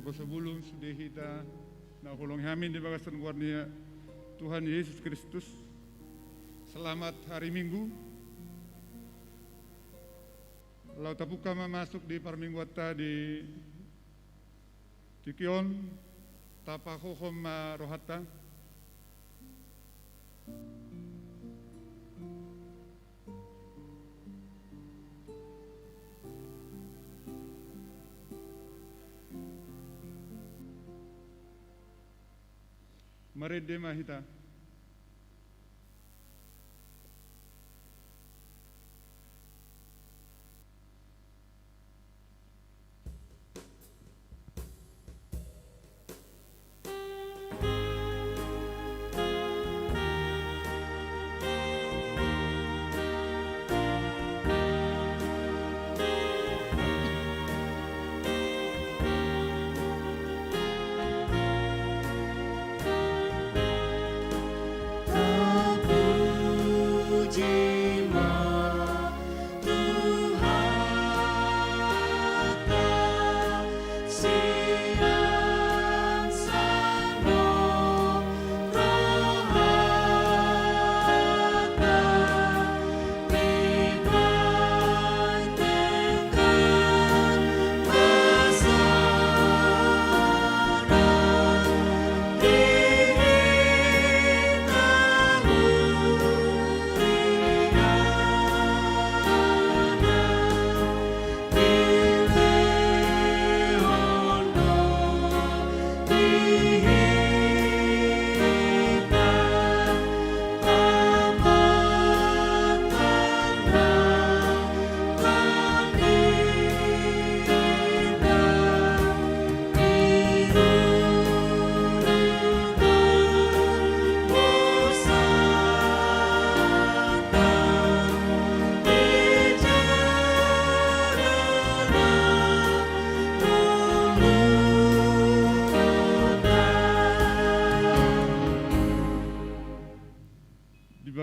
Sako sebelum sudah kita na kulong hamin di bagasan guarnia Tuhan Yesus Kristus. Selamat hari Minggu. Lau tapuka masuk di parmingguata di Kion tapakohom rohata. Marede mahita.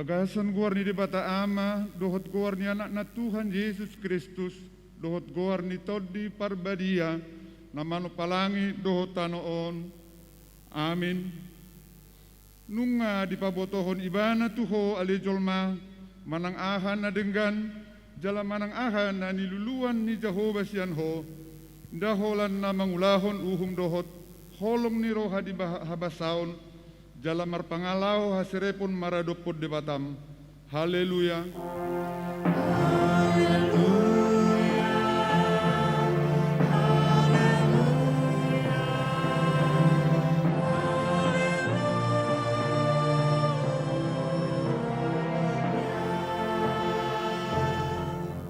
Bagasan guar ni di bata ama, dohot guar ni anak na Tuhan Yesus Kristus, dohot guar ni todi parbadia, namano palangi dohot tanoon. Amin. Nunga di pabotohon ibana tuho alejolma, manang ahan na denggan, jala manang ahan na niluluan ni Jehovah sianho, daholan na mangulahon uhum dohot, holom ni roha di habasaon, jalamar pangalau hasirepon maradopod de batam. Haleluya.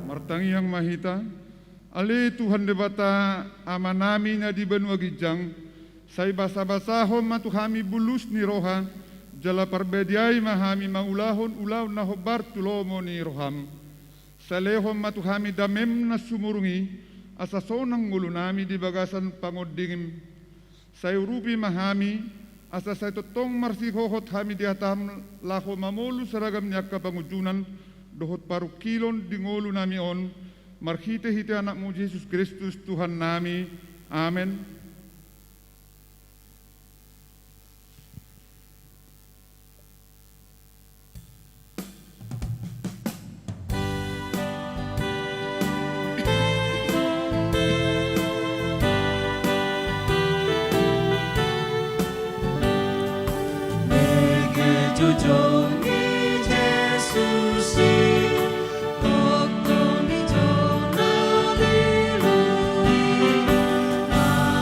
Martangi yang mahita, ale Tuhan de bata amanami na di benua gijang, say basa-basahom matuhami bulus ni roha, jala parbediay mahami maulahon ulaw na hobar tulomo ni roham. Salehom matuhami damem na sumurungi, asasonang ngulunami di bagasan pangodingim. Say urupi mahami, asa say totong marsihohot hami di atam laho mamolu saragam niya kapangujunan, dohot parukilon di ngulu nami on, marhite-hite anakmu Yesus Kristus Tuhan nami. Amen.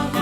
Aku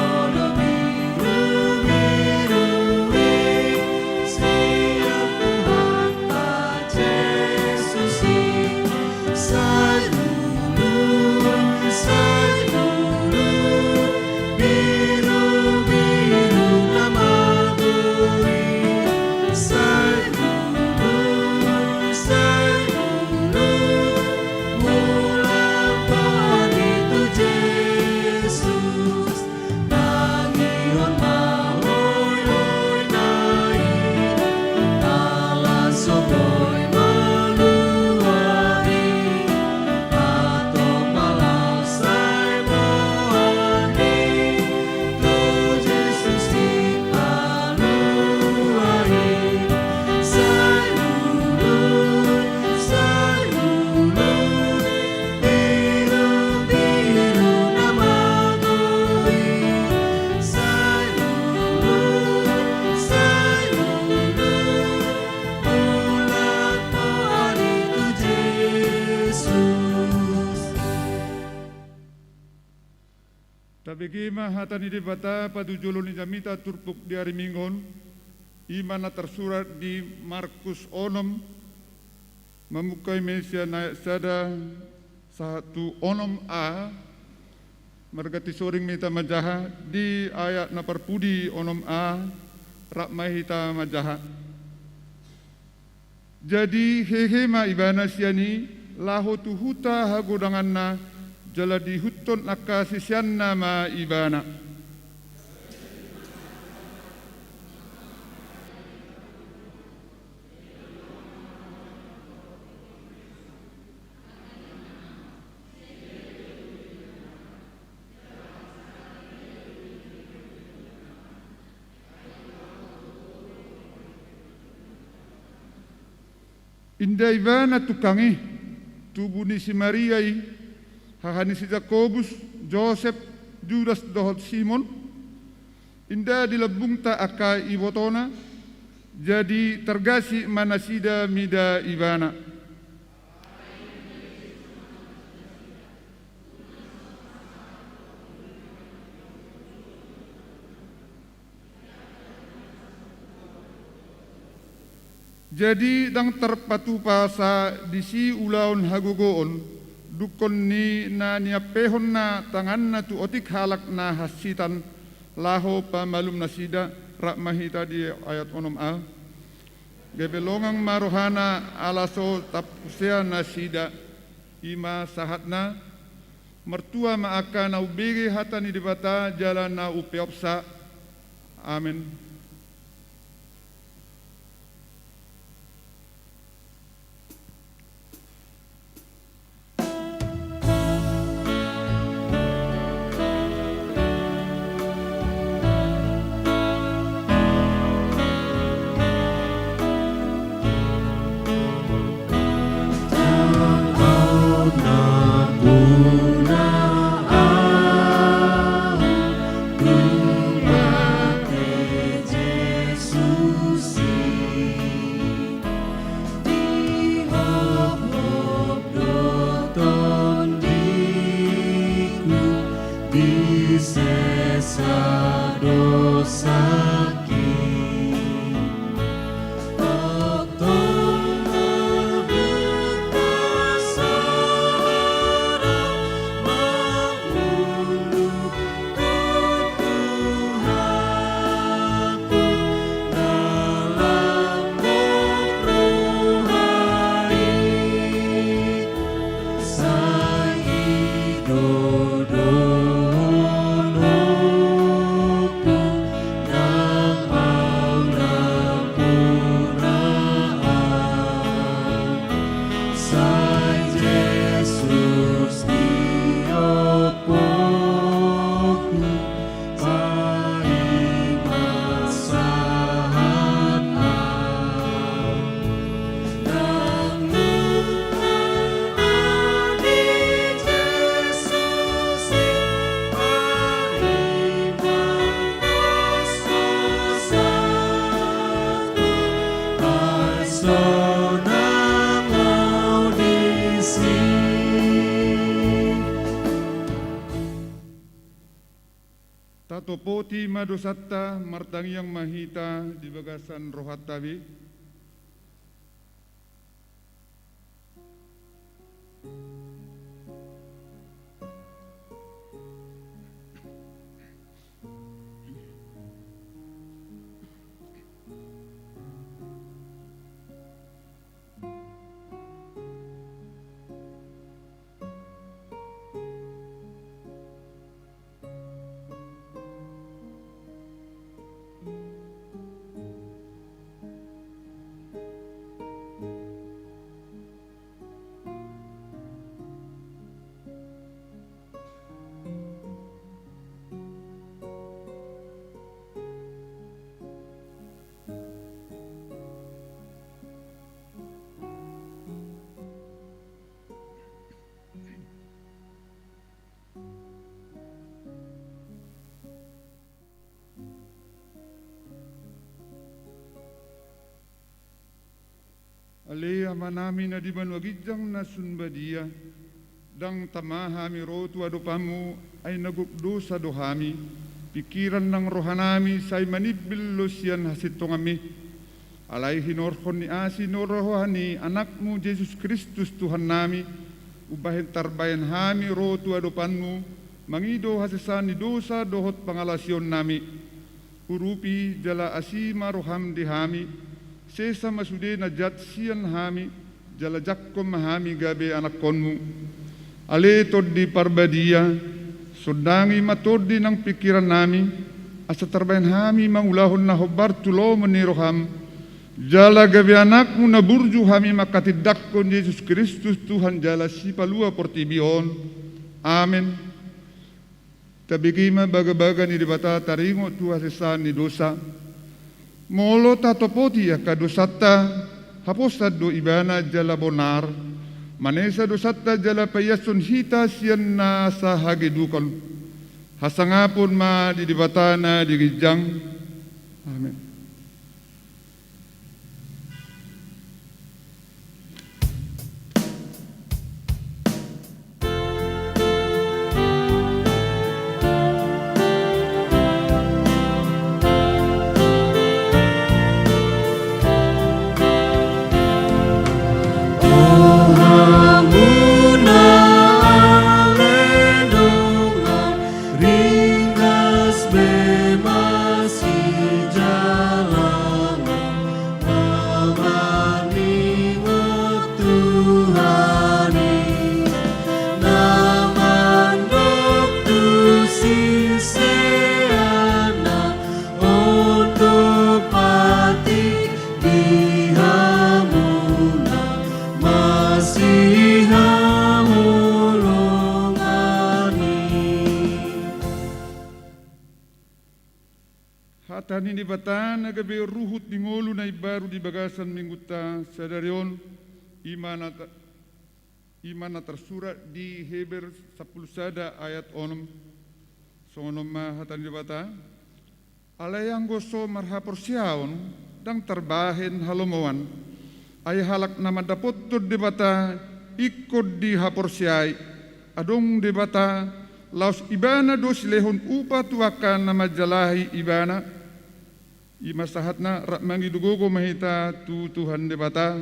Begima hatani debata padujulun jamita turpuk di hari Minggon, imana tersurat di Markus onom, memukai Mesia naik sada 1 onom A, mergati soring mita majaha di ayat naparpudi onom A, rak mahita majaha. Jadi hehema ibana siani laho tuhuta hagodanganna jala dihutton akasisianna ma ibana. Inda ibana tukangi tubuni si Mariai hahani si Jakobus, Joseph, Judas dohot Simon, inda dilebungta akai ibotona, jadi tergasi manasida mida ibana. Jadi dang terpatu pasa disi ulaun hagogoon dukon ni na niapehon na tangan na tu otik halak na hasitan laho pamalum nasida rak mahita di ayat onom A. Gebelongang marohana alaso tapusea nasida ima sahatna mertua maaka na ubege hatani dibata jalan na upeopsa. Amin. Tatopoti madosatta martangiang mahita di bagasan rohatawi. Alea manami na di banwagijang na sunbadia, dang tamahami rotu adopamu ay nagukdo sa dohami, pikiran ng rohanami say manibil losyan hasitong ami, alay hinorhon ni asi norohani anakmu Jesus Kristus Tuhan nami, ubahin tarbayan hami rotu adopanmu, mangido hasisan ni dosa dohot pangalasyon nami, urupi jala asima roham dihami, sesa masude na jat siyan hami, jala jakkom mahami gabe anak konmu, ale tod di parbadia, sudangi matod di ng pikiran nami, asa tarbayan hami mangulahon na hobar tulo meniroham, jala gabe anakmu na burju hami makatidak kon Yesus Kristus Tuhan jala si palua portibion. Amen. Tabigima baga-baga ni dibata taringo tuha sesan ni dosa. Molo tatopoti ya kadosata hapostad do ibana jala bonar. Manesa dosata jala payasun hita siyan na sa hagidukon. Hasangapon ma di dibata na digijang. Amen. Tani ni bata na gabi ruhut di molu na ibaru di bagasan mingguta sadarion iman na tersurat di Heber 10 sada ayat 6 sonom ma hatan di bata alayang goso marhapor siaon dang terbahen halomoan ay halak na madapot di bata ikod di hapor siay adong di bata laos ibana dos lehon upa tuakan na majalahi ibana imasahatna rakmangi dugogo mahita tu Tuhan debata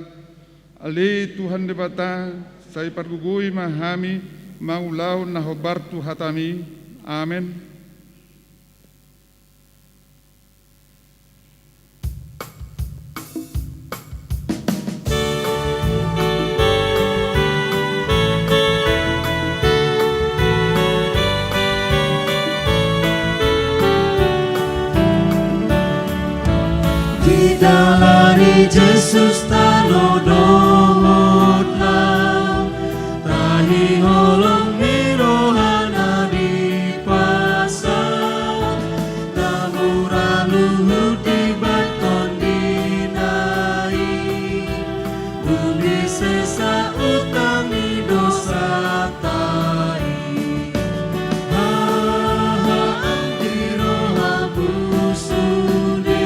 ale Tuhan debata say pargugui mahami maulau na hobartu hatami. Amen. Dalari Jesus tanodot lang tahi holong mirohana di pasar namura luhut di baton dinai bumi sesa utangi dosa tai antiroha busude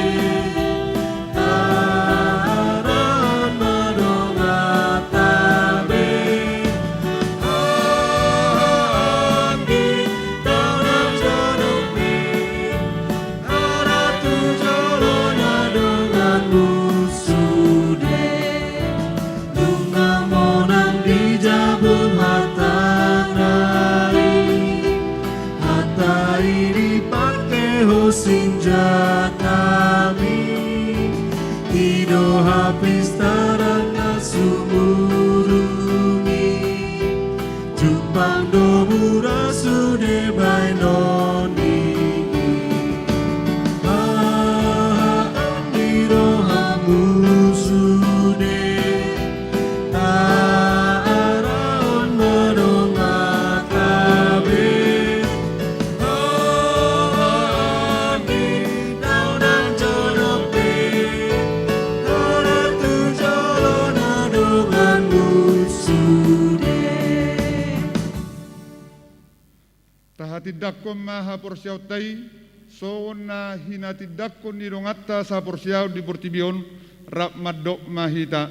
Tidakon maha porsiaw tay so na hinatidakon ni rongata sa porsiaw di portibion rap madok mahita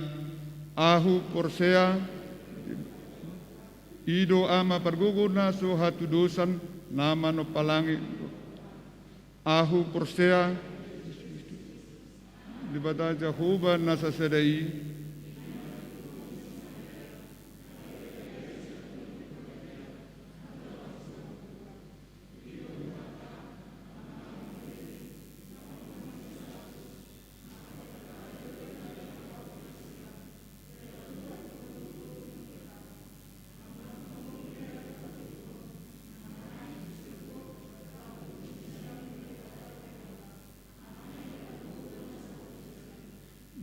ahu porsea Ido ama perguguna so hatudusan nama no palangi ahu persea dibata Jehovah nasa sedai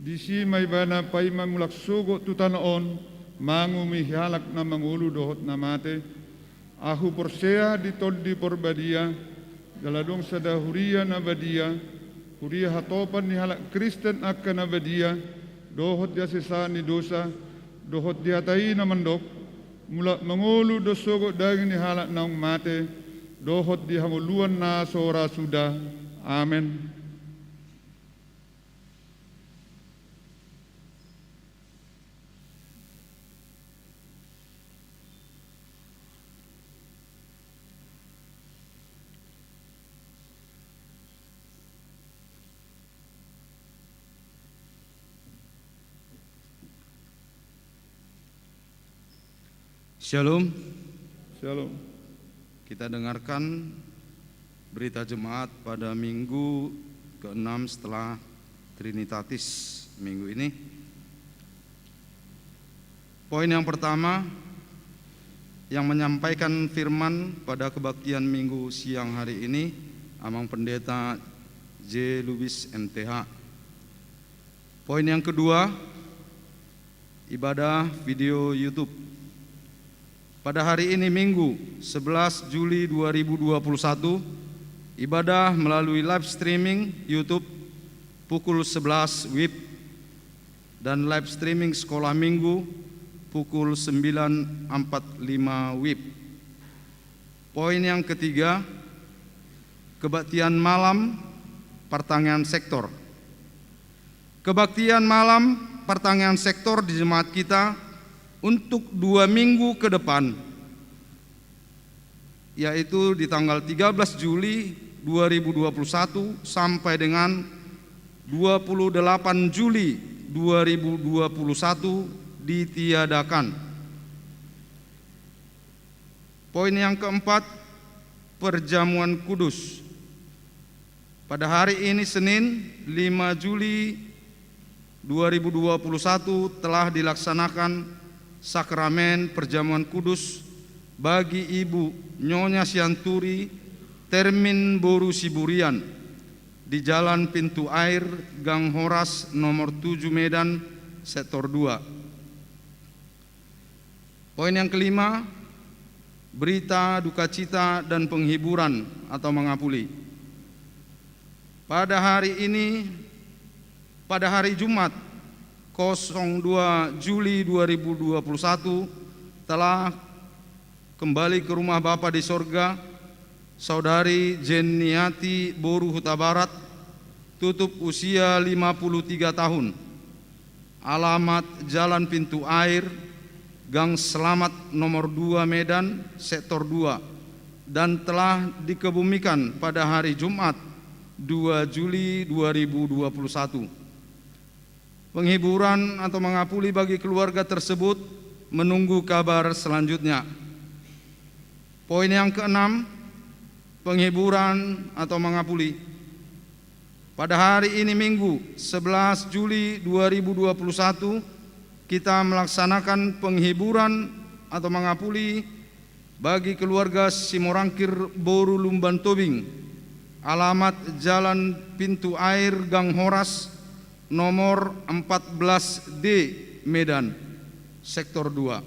Disi may bana pay mamulak sugo tutanaon mangumihalak na mangulu dohot na mate ahu porsea ditod di porbadia daladong sa dahuria na badia huria hatopan ni halak Kristen akan na badia dohot dia sisa ni dosa dohot dia tayi na mandok mula mangulu do sugo daging ni halak naung mate dohot di hamuluan na sora sudah. Amen. Shalom. Shalom. Kita dengarkan berita jemaat pada minggu ke-6 setelah Trinitatis minggu ini. Poin yang pertama yang menyampaikan firman pada kebaktian minggu siang hari ini Amang Pendeta J. Lubis MTH. Poin yang kedua, ibadah video YouTube. Pada hari ini Minggu 11 Juli 2021, ibadah melalui live streaming YouTube pukul 11 WIB dan live streaming sekolah minggu pukul 9.45 WIB. Poin yang ketiga, kebaktian malam pertanian sektor. Kebaktian malam pertanian sektor di jemaat kita untuk 2 minggu ke depan, yaitu di tanggal 13 Juli 2021 sampai dengan 28 Juli 2021 ditiadakan. Poin yang keempat, perjamuan kudus. Pada hari ini Senin 5 Juli 2021 telah dilaksanakan sakramen perjamuan kudus bagi Ibu Nyonya Sianturi Termin Boru Siburian di Jalan Pintu Air Gang Horas nomor 7 Medan Sektor 2. Poin yang kelima, berita duka cita dan penghiburan atau mengapuli. Pada hari ini, pada hari Jumat 02 Juli 2021 telah kembali ke rumah Bapa di sorga Saudari Jeniati Boru Huta Barat, tutup usia 53 tahun, alamat Jalan Pintu Air Gang Selamat nomor 2 Medan Sektor 2, dan telah dikebumikan pada hari Jumat 2 Juli 2021. Penghiburan atau mengapuli bagi keluarga tersebut menunggu kabar selanjutnya. Poin yang keenam, penghiburan atau mengapuli. Pada hari ini Minggu 11 Juli 2021 kita melaksanakan penghiburan atau mengapuli bagi keluarga Simorangkir Boru Lumban Tobing, alamat Jalan Pintu Air Gang Horas nomor 14D Medan Sektor 2.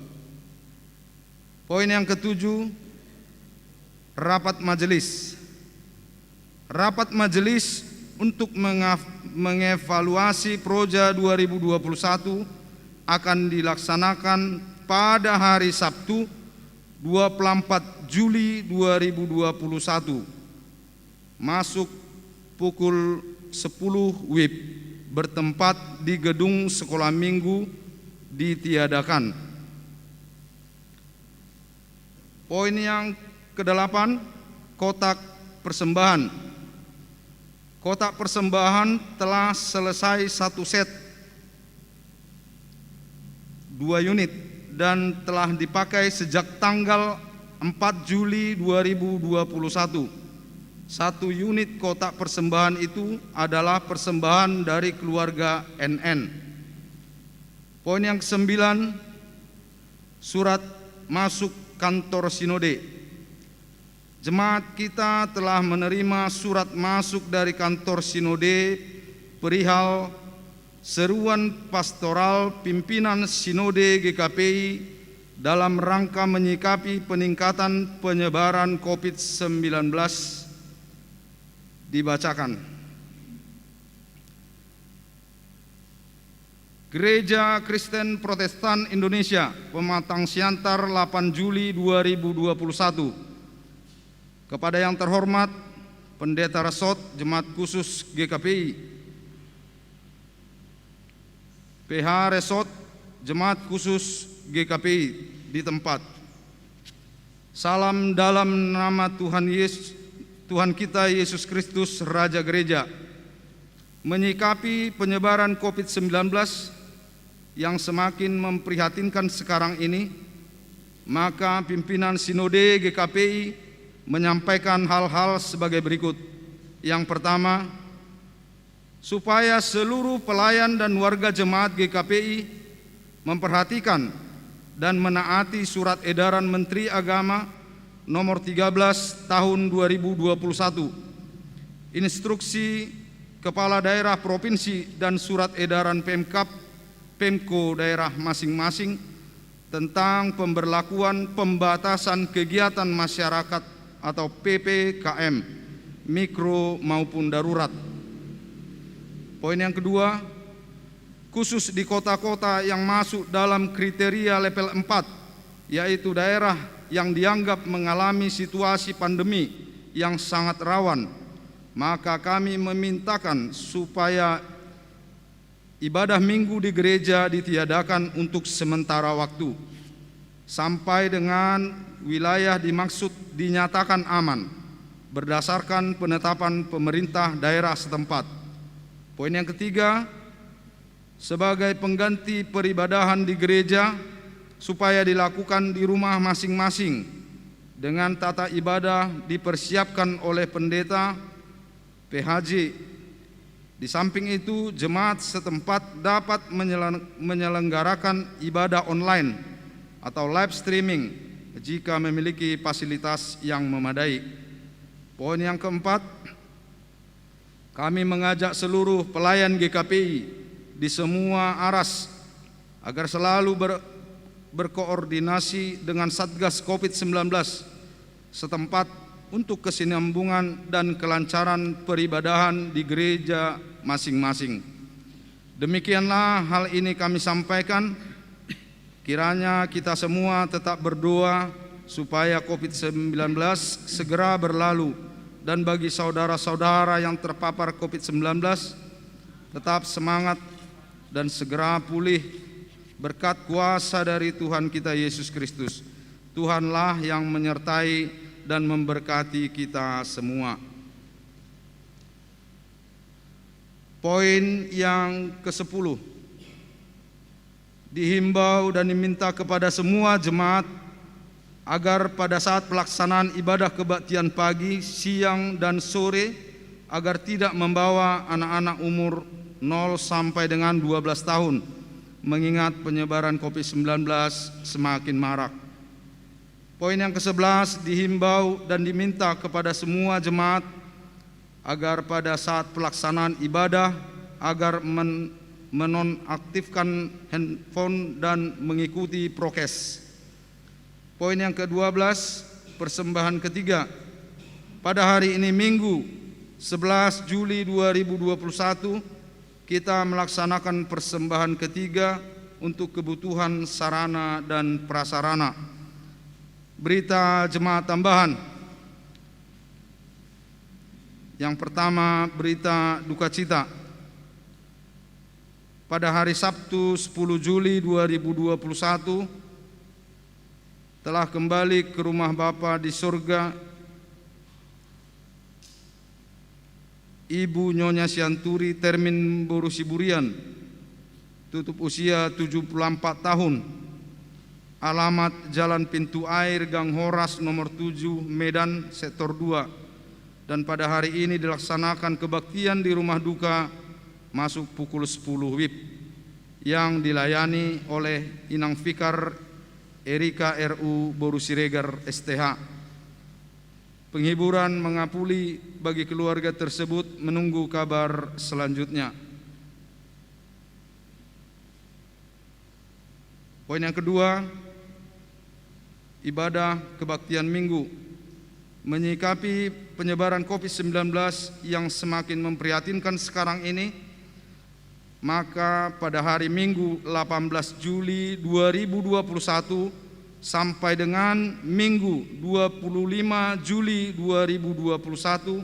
Poin yang ketujuh, rapat majelis. Rapat majelis untuk mengevaluasi Proja 2021 akan dilaksanakan pada hari Sabtu 24 Juli 2021 masuk pukul 10 WIB, bertempat di gedung sekolah minggu ditiadakan. Poin yang ke-8, kotak persembahan. Kotak persembahan telah selesai 1 set 2 unit dan telah dipakai sejak tanggal 4 Juli 2021. 1 unit kotak persembahan itu adalah persembahan dari keluarga NN. Poin yang ke-9, surat masuk kantor sinode. Jemaat kita telah menerima surat masuk dari kantor sinode perihal seruan pastoral pimpinan sinode GKPI dalam rangka menyikapi peningkatan penyebaran COVID-19 dibacakan. Gereja Kristen Protestan Indonesia, Pematang Siantar, 8 Juli 2021. Kepada yang terhormat Pendeta Resort Jemaat Khusus GKPI, PH Resort Jemaat Khusus GKPI di tempat. Salam dalam nama Tuhan kita Yesus Kristus, Raja Gereja. Menyikapi penyebaran COVID-19 yang semakin memprihatinkan sekarang ini, maka pimpinan Sinode GKPI menyampaikan hal-hal sebagai berikut. Yang pertama, supaya seluruh pelayan dan warga jemaat GKPI memperhatikan dan menaati surat edaran Menteri Agama nomor 13 tahun 2021, instruksi kepala daerah provinsi dan surat edaran Pemko daerah masing-masing tentang pemberlakuan pembatasan kegiatan masyarakat atau PPKM mikro maupun darurat. Poin yang kedua, khusus di kota-kota yang masuk dalam kriteria level 4, yaitu daerah yang dianggap mengalami situasi pandemi yang sangat rawan, maka kami memintakan supaya ibadah minggu di gereja ditiadakan untuk sementara waktu sampai dengan wilayah dimaksud dinyatakan aman berdasarkan penetapan pemerintah daerah setempat. Poin yang ketiga, sebagai pengganti peribadahan di gereja supaya dilakukan di rumah masing-masing dengan tata ibadah dipersiapkan oleh pendeta PHJ. Di samping itu, jemaat setempat dapat menyelenggarakan ibadah online atau live streaming jika memiliki fasilitas yang memadai. Poin yang keempat, kami mengajak seluruh pelayan GKPI di semua aras agar selalu berkoordinasi dengan Satgas COVID-19 setempat untuk kesinambungan dan kelancaran peribadahan di gereja masing-masing. Demikianlah hal ini kami sampaikan. Kiranya kita semua tetap berdoa supaya COVID-19 segera berlalu, dan bagi saudara-saudara yang terpapar COVID-19 tetap semangat dan segera pulih berkat kuasa dari Tuhan kita Yesus Kristus. Tuhanlah yang menyertai dan memberkati kita semua. Poin yang ke-10, dihimbau dan diminta kepada semua jemaat agar pada saat pelaksanaan ibadah kebaktian pagi, siang, dan sore agar tidak membawa anak-anak umur 0 sampai dengan 12 tahun, mengingat penyebaran COVID-19 semakin marak. Poin yang ke-11, dihimbau dan diminta kepada semua jemaat agar pada saat pelaksanaan ibadah agar menonaktifkan handphone dan mengikuti prokes. Poin yang ke-12, persembahan ketiga. Pada hari ini Minggu 11 Juli 2021 kita melaksanakan persembahan ketiga untuk kebutuhan sarana dan prasarana. Berita jemaat tambahan. Yang pertama, berita duka cita. Pada hari Sabtu 10 Juli 2021 telah kembali ke rumah Bapa di surga, Ibu Nyonya Sianturi Termin Boru Siburian, tutup usia 74 tahun, alamat Jalan Pintu Air Gang Horas nomor 7 Medan Sektor 2, dan pada hari ini dilaksanakan kebaktian di rumah duka masuk pukul 10 WIB yang dilayani oleh Inang Fikar Erika RU Boru Siregar STH. Penghiburan mengapuli bagi keluarga tersebut menunggu kabar selanjutnya. Poin yang kedua, ibadah kebaktian Minggu. Menyikapi penyebaran COVID-19 yang semakin memprihatinkan sekarang ini, maka pada hari Minggu 18 Juli 2021 sampai dengan Minggu 25 Juli 2021,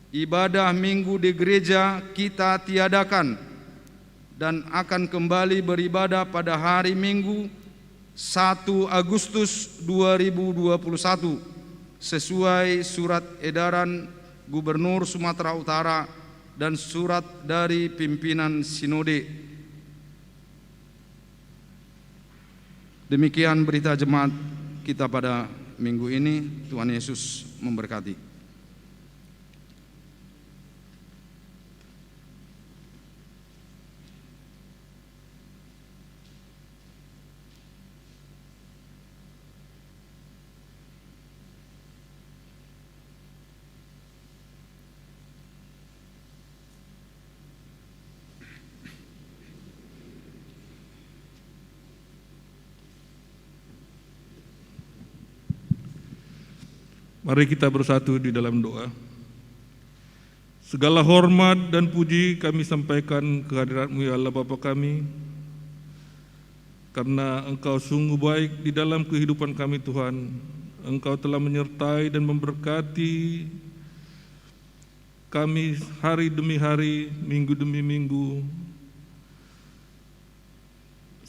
ibadah Minggu di gereja kita tiadakan dan akan kembali beribadah pada hari Minggu 1 Agustus 2021 sesuai surat edaran Gubernur Sumatera Utara dan surat dari pimpinan sinode. Demikian berita jemaat kita pada minggu ini. Tuhan Yesus memberkati. Mari kita bersatu di dalam doa. Segala hormat dan puji kami sampaikan kehadirat-Mu ya Allah Bapa kami, karena Engkau sungguh baik di dalam kehidupan kami Tuhan. Engkau telah menyertai dan memberkati kami hari demi hari, minggu demi minggu.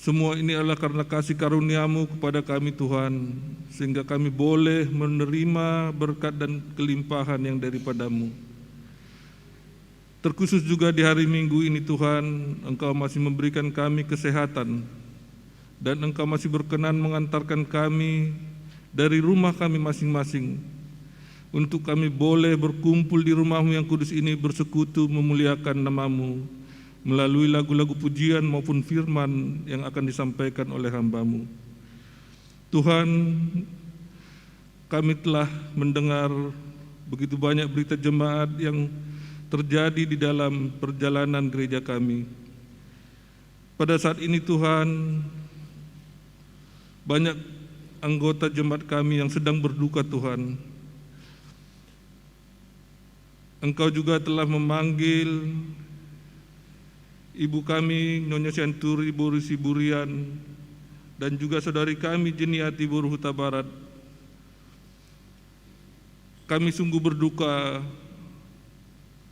Semua ini adalah karena kasih karunia-Mu kepada kami Tuhan, sehingga kami boleh menerima berkat dan kelimpahan yang daripada-Mu. Terkhusus juga di hari Minggu ini Tuhan, Engkau masih memberikan kami kesehatan, dan Engkau masih berkenan mengantarkan kami dari rumah kami masing-masing, untuk kami boleh berkumpul di rumah-Mu yang kudus ini, bersekutu memuliakan nama-Mu, melalui lagu-lagu pujian maupun firman yang akan disampaikan oleh hamba-Mu. Tuhan, kami telah mendengar begitu banyak berita jemaat yang terjadi di dalam perjalanan gereja kami. Pada saat ini Tuhan, banyak anggota jemaat kami yang sedang berduka Tuhan. Engkau juga telah memanggil Ibu kami Nyonya Sianturi Boru Siburian dan juga saudari kami Jeniati Boru Huta Barat. Kami sungguh berduka.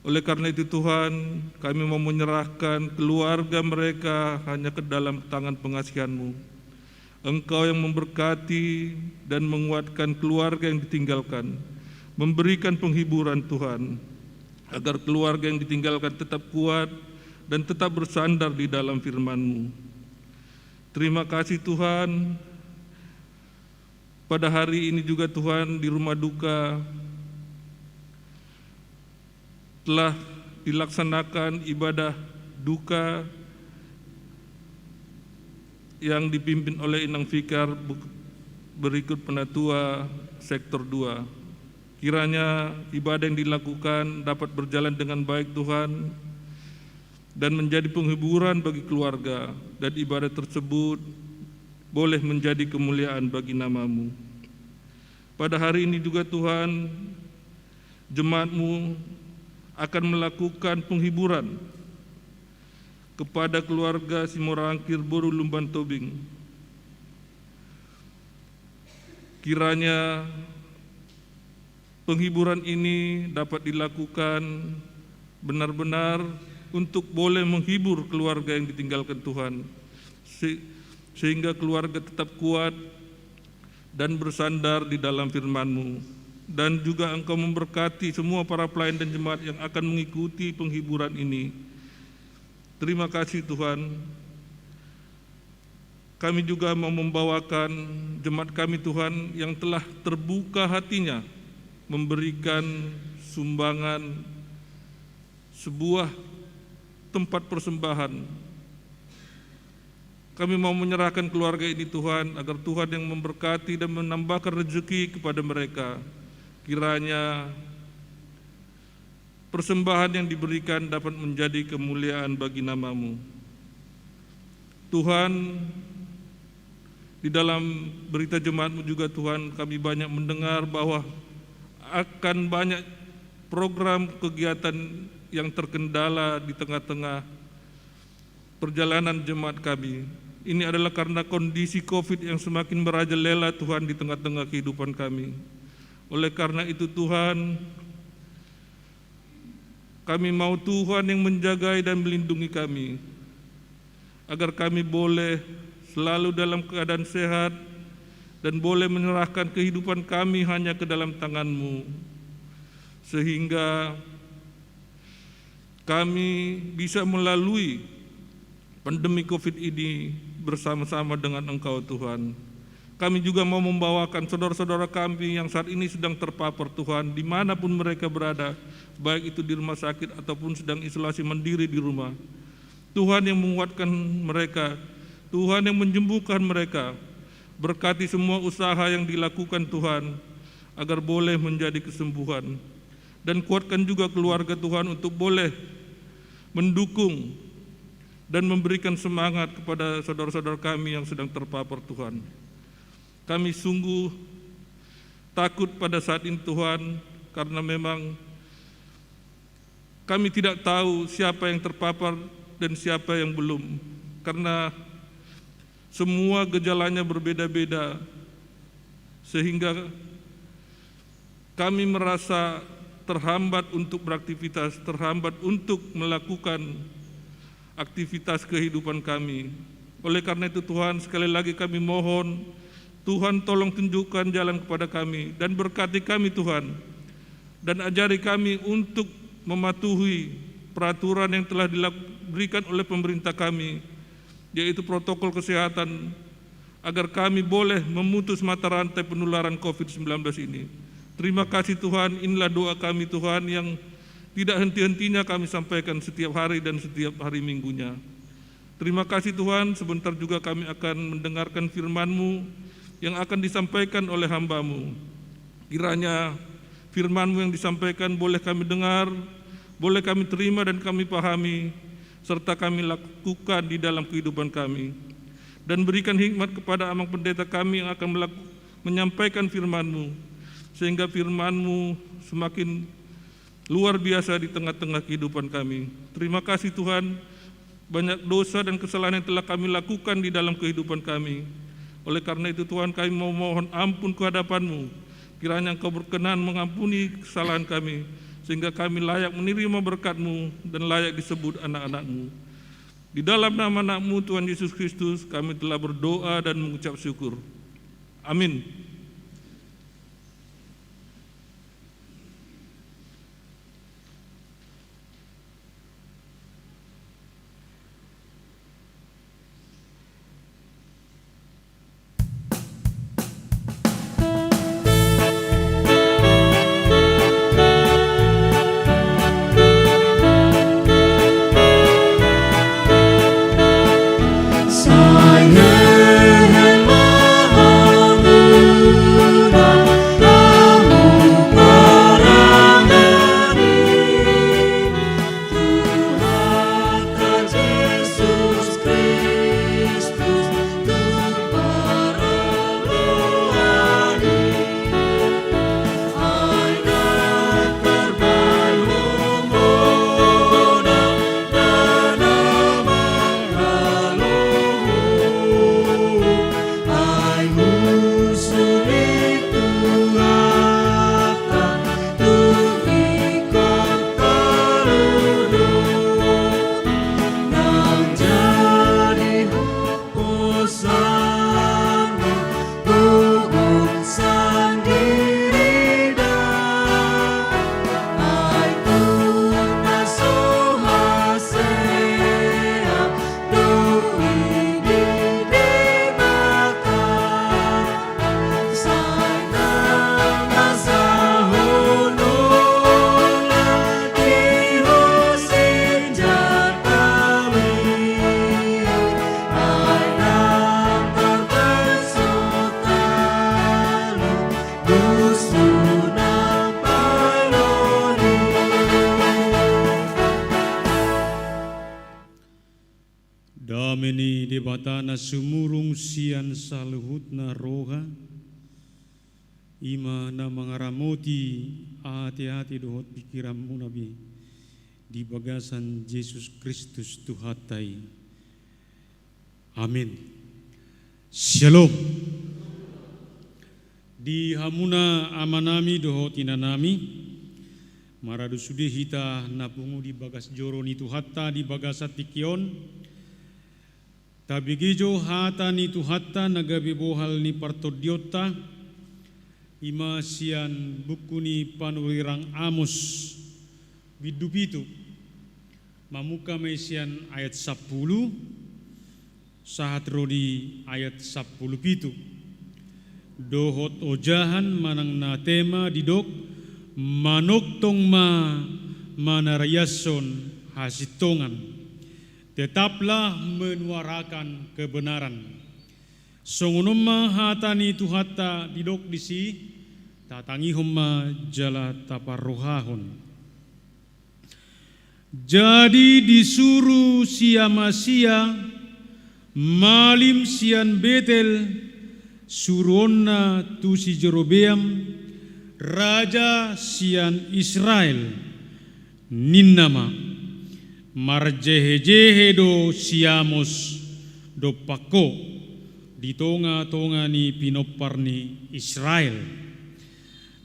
Oleh karena itu Tuhan, kami mau menyerahkan keluarga mereka hanya ke dalam tangan pengasihan-Mu. Engkau yang memberkati dan menguatkan keluarga yang ditinggalkan, memberikan penghiburan Tuhan, agar keluarga yang ditinggalkan tetap kuat dan tetap bersandar di dalam firman-Mu. Terima kasih Tuhan. Pada hari ini juga Tuhan, di rumah duka telah dilaksanakan ibadah duka yang dipimpin oleh Inang Fikar berikut Penatua Sektor 2. Kiranya ibadah yang dilakukan dapat berjalan dengan baik Tuhan, dan menjadi penghiburan bagi keluarga, dan ibadah tersebut boleh menjadi kemuliaan bagi nama-Mu. Pada hari ini juga Tuhan, jemaat-Mu akan melakukan penghiburan kepada keluarga Simorangkir Boru Lumban Tobing. Kiranya penghiburan ini dapat dilakukan benar-benar untuk boleh menghibur keluarga yang ditinggalkan Tuhan, sehingga keluarga tetap kuat dan bersandar di dalam firman-Mu. Dan juga Engkau memberkati semua para pelayan dan jemaat yang akan mengikuti penghiburan ini. Terima kasih Tuhan. Kami juga mau membawakan jemaat kami Tuhan yang telah terbuka hatinya memberikan sumbangan sebuah tempat persembahan. Kami mau menyerahkan keluarga ini Tuhan, agar Tuhan yang memberkati dan menambahkan rezeki kepada mereka. Kiranya persembahan yang diberikan dapat menjadi kemuliaan bagi nama-Mu. Tuhan, di dalam berita jemaat-Mu juga Tuhan, kami banyak mendengar bahwa akan banyak program kegiatan yang terkendala di tengah-tengah perjalanan jemaat kami. Ini adalah karena kondisi COVID yang semakin merajalela Tuhan di tengah-tengah kehidupan kami. Oleh karena itu Tuhan, kami mau Tuhan yang menjagai dan melindungi kami, agar kami boleh selalu dalam keadaan sehat dan boleh menyerahkan kehidupan kami hanya ke dalam tangan-Mu, sehingga kami bisa melalui pandemi COVID ini bersama-sama dengan Engkau Tuhan. Kami juga mau membawakan saudara-saudara kami yang saat ini sedang terpapar Tuhan, dimanapun mereka berada, baik itu di rumah sakit ataupun sedang isolasi mandiri di rumah. Tuhan yang menguatkan mereka, Tuhan yang menyembuhkan mereka. Berkati semua usaha yang dilakukan Tuhan, agar boleh menjadi kesembuhan. Dan kuatkan juga keluarga Tuhan untuk boleh mendukung dan memberikan semangat kepada saudara-saudara kami yang sedang terpapar Tuhan. Kami sungguh takut pada saat ini Tuhan, karena memang kami tidak tahu siapa yang terpapar dan siapa yang belum, karena semua gejalanya berbeda-beda, sehingga kami merasa terhambat untuk beraktivitas, terhambat untuk melakukan aktivitas kehidupan kami. Oleh karena itu Tuhan, sekali lagi kami mohon, Tuhan tolong tunjukkan jalan kepada kami dan berkati kami Tuhan, dan ajari kami untuk mematuhi peraturan yang telah diberikan oleh pemerintah kami, yaitu protokol kesehatan, agar kami boleh memutus mata rantai penularan COVID-19 ini. Terima kasih Tuhan, inilah doa kami Tuhan yang tidak henti-hentinya kami sampaikan setiap hari dan setiap hari minggunya. Terima kasih Tuhan, sebentar juga kami akan mendengarkan firman-Mu yang akan disampaikan oleh hamba-Mu. Kiranya firman-Mu yang disampaikan boleh kami dengar, boleh kami terima dan kami pahami, serta kami lakukan di dalam kehidupan kami. Dan berikan hikmat kepada amang pendeta kami yang akan menyampaikan firman-Mu, sehingga firman-Mu semakin luar biasa di tengah-tengah kehidupan kami. Terima kasih Tuhan, banyak dosa dan kesalahan yang telah kami lakukan di dalam kehidupan kami. Oleh karena itu Tuhan, kami mau mohon ampun ke hadapan-Mu. Kiranya Engkau berkenan mengampuni kesalahan kami, sehingga kami layak menerima berkat-Mu dan layak disebut anak-anak-Mu. Di dalam nama anak-Mu Tuhan Yesus Kristus, kami telah berdoa dan mengucap syukur. Amin. Saya yang maha Dameni debatana sumurung sian saluhutna roha, ima na mangaramoti hati-hati dohot pikiranmu nabi di bagasan Yesus Kristus Tuhatai. Amin. Shalom. Di hamuna amanami dohot inanami, maradu sudi hita napungu di bagas joroni Tuhatta di bagasat tikion, tabigijo hata ni Tuhatta nagabi bohal ni partodiota, ima sian buku ni panurirang Amos bidupitu mamuka maisian ayat 10 sahat rodi ayat 10 dohot ojahan manang na tema didok manoktong manarayason hasitongan, tetaplah menuarakan kebenaran. Songunumma hatani Tuhatta didok disi tatangi humma jala taparrohahon. Jadi disuruh siamasia malim sian Betel suronna tu si Jerobeam raja sian Israel ninnama marjehe-jehe do siamos do pako di tonga-tonga ni pinopar ni Israel.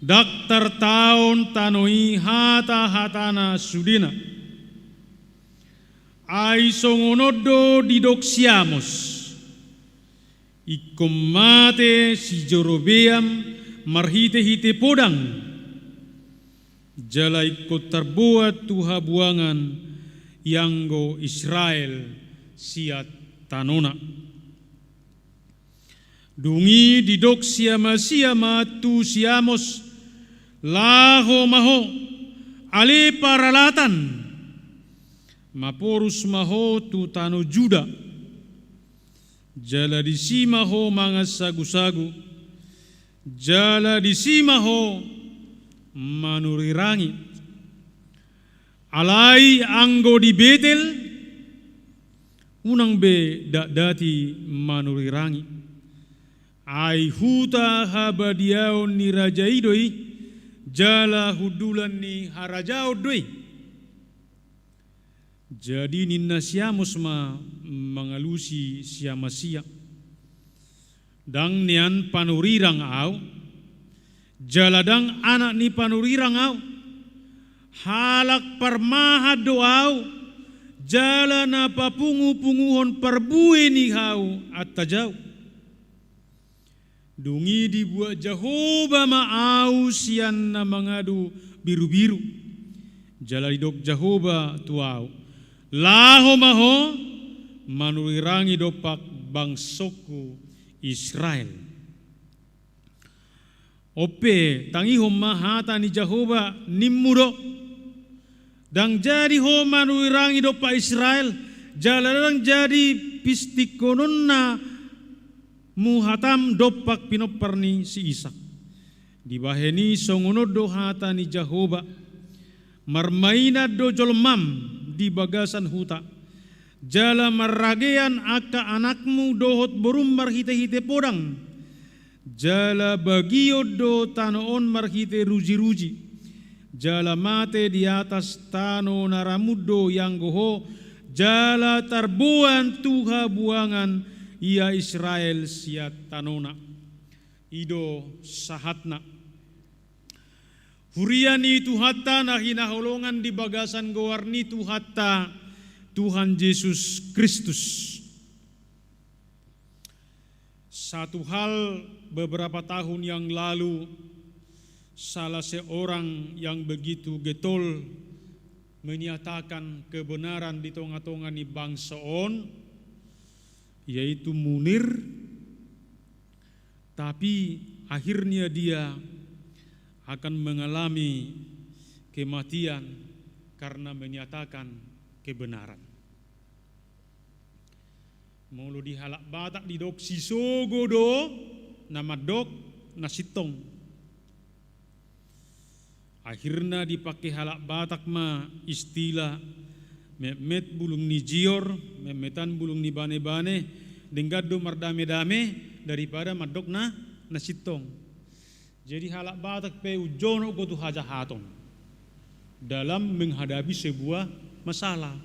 Daktar tahun tanoi hata-hatana sudina. Ai songonodo didok siamos. Ikomate si Jerobeam marhite-hite podang. Jala ikut terbuat tuha buangan yanggo Israel siat tanona. Dungi didok siama-siama tu siamos laho maho ale paralatan maporus maho tu tano Juda jala disimaho mangas sagu-sagu jala disimaho manurirangi alai anggo di Betel unang be dati manurirangi ai huta habadiaon ni raja idoi jala hudulan ni harajao doi. Jadi ninna siamos ma mangalusi siamasia dang nian panurirang au jaladang anak ni panurirang au halak parmahad do au jala na papungu-punguhon parbue ni hau attajau. Dungi dibuat Jehovah maau sian na mangadu biru-biru. Jala didok Jehovah tuau. Laho maho manurirangi dopak bangsoku Israel. Ope tangi homa hata ni Jehovah nimudo. Dang jadi ho manurirangi dopak Israel. Jala dang jadi pistikononna muhatam dopak pinoparni si Ishak. Dibaheni songonodo hata ni Jehovah marmaina do jolmam di bagasan huta. Jala maragean aka anakmu dohot borum marhite-hite podang. Jala bagio do tanoon marhite ruji-ruji. Jala mate di atas tano naramudo yang goho. Jala tarbuan tuha buangan ia Israel siat tanona. Ido sahatna. Huriani Tuhatta na hinaholongan di bagasan gowarni Tuhatta Tuhan Yesus Kristus. Satu hal beberapa tahun yang lalu salah seorang yang begitu getol menyatakan kebenaran di tengah-tengah ni bangsa on, yaitu Munir, tapi akhirnya dia akan mengalami kematian karena menyatakan kebenaran. Mulu dihalak batak di dok sisogo do nama dok nasitong. Akhirnya dipakai halak batak ma istilah Memet bulung ni jior, memetan bulung ni bane-bane, denggado mardame-dame daripada madok na sitong. Jadi halak batak pe ujono ko tu haja haton dalam menghadapi sebuah masalah,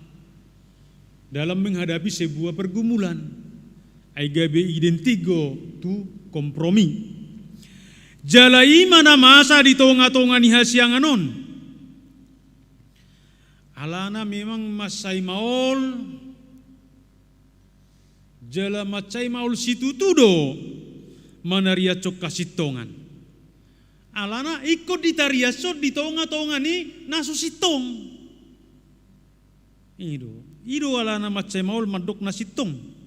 dalam menghadapi sebuah pergumulan. Aigabe identigo tu kompromi. Jalai mana masa di tonga-tonga ni hasianganon. Alana memang masai maol, jala macai maol situ tudo manaria cok kasitongan. Alana ikut ditariasot di tonga-tonga ni naso sitong. Ido alana macai maol madok na sitong.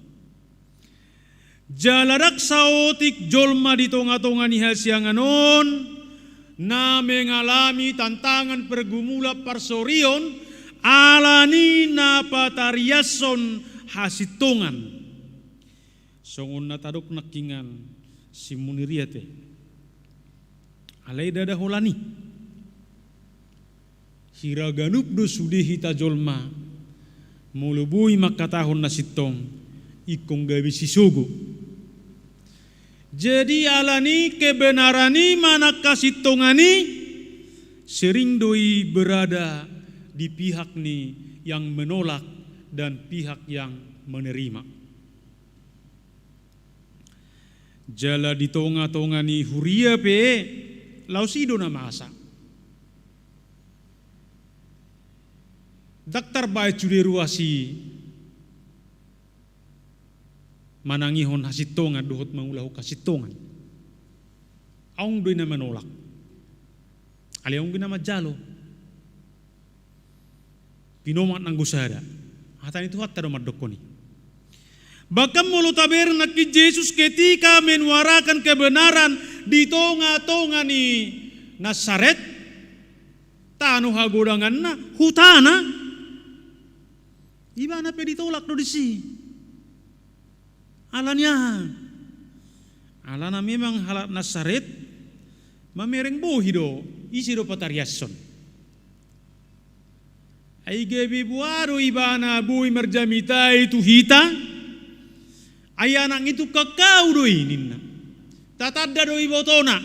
Jalarak saotik jolma di tonga-tonga ni hasianganon na mengalami tantangan pergumula parsorion alani na patariason hasitongan. Songon na tadok nakingan si muniriate. Alay dada holani. Hiraganup do sudehi tajolma mulubui makatahon na sitong ikong gabi sisugo. Jadi alani kebenarani mana kasitongani sering doi berada di pihak ni yang menolak dan pihak yang menerima. Jala di tonga-tonga ni huria pe lausido na masa. Daktar bae cuderuasi manangihon hasitongan dohot mangulahu kasitongan. Aung doi na menolak. Ali aung na majalo. Pinomat nang gusada. Hatan itu hatta do madokoni. Bahkan mulut taber naki Yesus ketika menyuarakan kebenaran di tonga-tonga ni Nazaret, tanu hagodangan na hutana, ibana pe ditolak do disi. Alana memang halat Nazaret mamereng bohi do isi do patariason. Ai gebi buaro ibana bui merjamita itu hita. Ayanang itu kakau do ininna. Tatada do ibotona,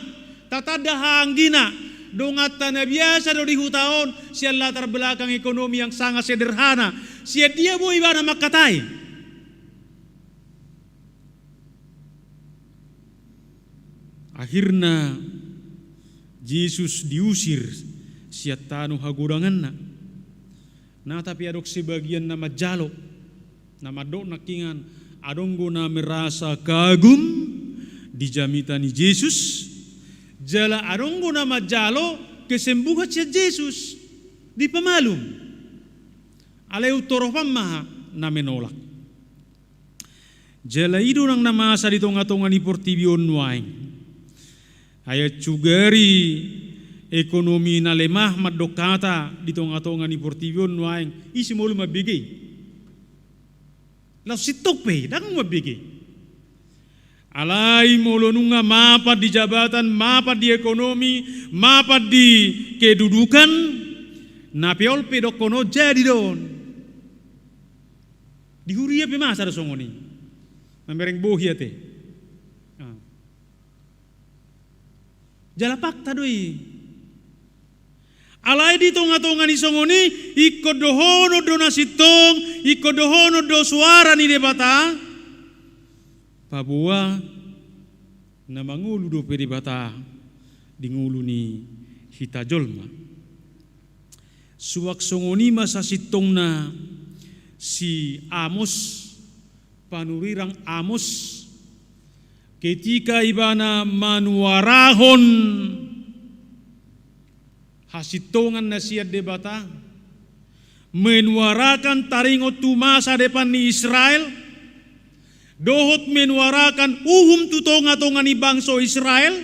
tatada hanggina, dongata na biasa do di hutaon, sia latar belakang ekonomi yang sangat sederhana. Sia dia bui ibana makatai. Akhirnya Yesus diusir siat tanu hagudanganna. Nah tapi adok sebagian nama jalok, nama dok nakingan adonggo na merasa kagum dijamitani Yesus. Jala adonggo nama jalo kesembuhan si Yesus di pemalum. Aleu torofam maha na menolak. Jala ido nang nama asa di tonga-tonga ni portibion waing. Ayat cugari ekonomi na lemah madokata di tonga-tonga ni portibion waing isi mulu mabigay. Lalu sitok pe dang mabigay. Alai mulu nunga mapat di jabatan, mapat di ekonomi, mapat di kedudukan, napiol pe dokono jadi don. Di huria pe masa songoni. Membereng bohi ate. Jalapak tadoi. Alai di tonga-tonga ni songoni ikut dohono do nasitong, ikut dohono do suara ni debata. Pabua na mangulu do debata di ngulu ni hitajolma. Suwak songoni masa sitong na si Amos panurirang Amos ketika ibana manuarahon hasitongan na siya debata menuarakan taringot tumasa depan ni Israel dohot menuarakan tu tonga-tonga ni bangsa Israel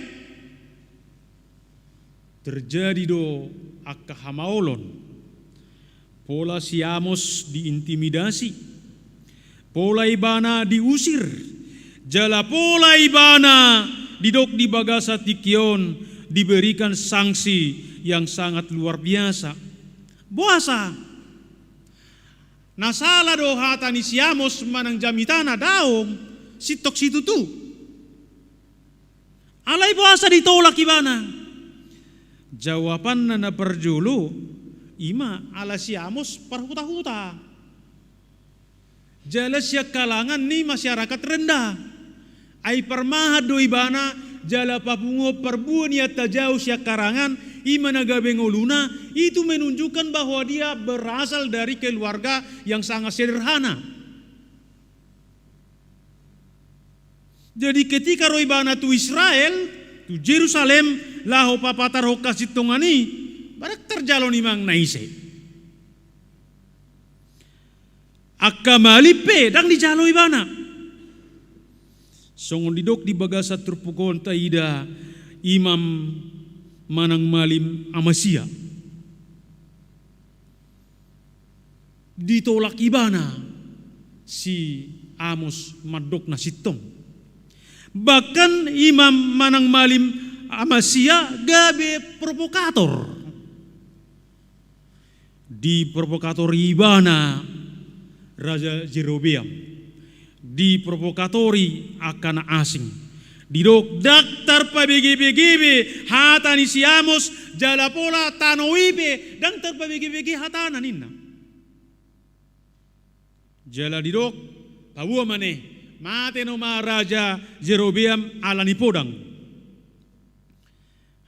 terjadi do akahamaolon pola si Amos diintimidasi pola ibana diusir jala pola ibana didok di bagasa tikion diberikan sanksi yang sangat luar biasa. Puasa. Nasala do hata ni si Amos manang jamitana daong sitok situ tu. Alay puasa ditolak ibana. Jawaban na perjulu ima ala si Amos parhuta-huta. Jala siya kalangan ni masyarakat rendah. Ay parmahad do ibana jala papungo perbuan ya tajau siya karangan ima nagabengoluna, itu menunjukkan bahwa dia berasal dari keluarga yang sangat sederhana. Jadi ketika roibana tu Israel, tu Jerusalem, laho papatar hokas itongani, barak terjalon imang naise. Akamalipe dang di jalo ibana. Songon didok di bagasa terpukon taida imam manang malim Amasya. Ditolak ibana si Amos madok na sitong. Bahkan imam manang malim Amasya gabe provokator. Di provokator ibana Raja Jerobeam. Di provokatori akan asing. Didok daktar pa bege-bege hata ni si Amos jala pola tanoibe dan terpa bege-bege hatana ninna. Jala didok pabua mane mate no Raja Jerobeam ala ni podang.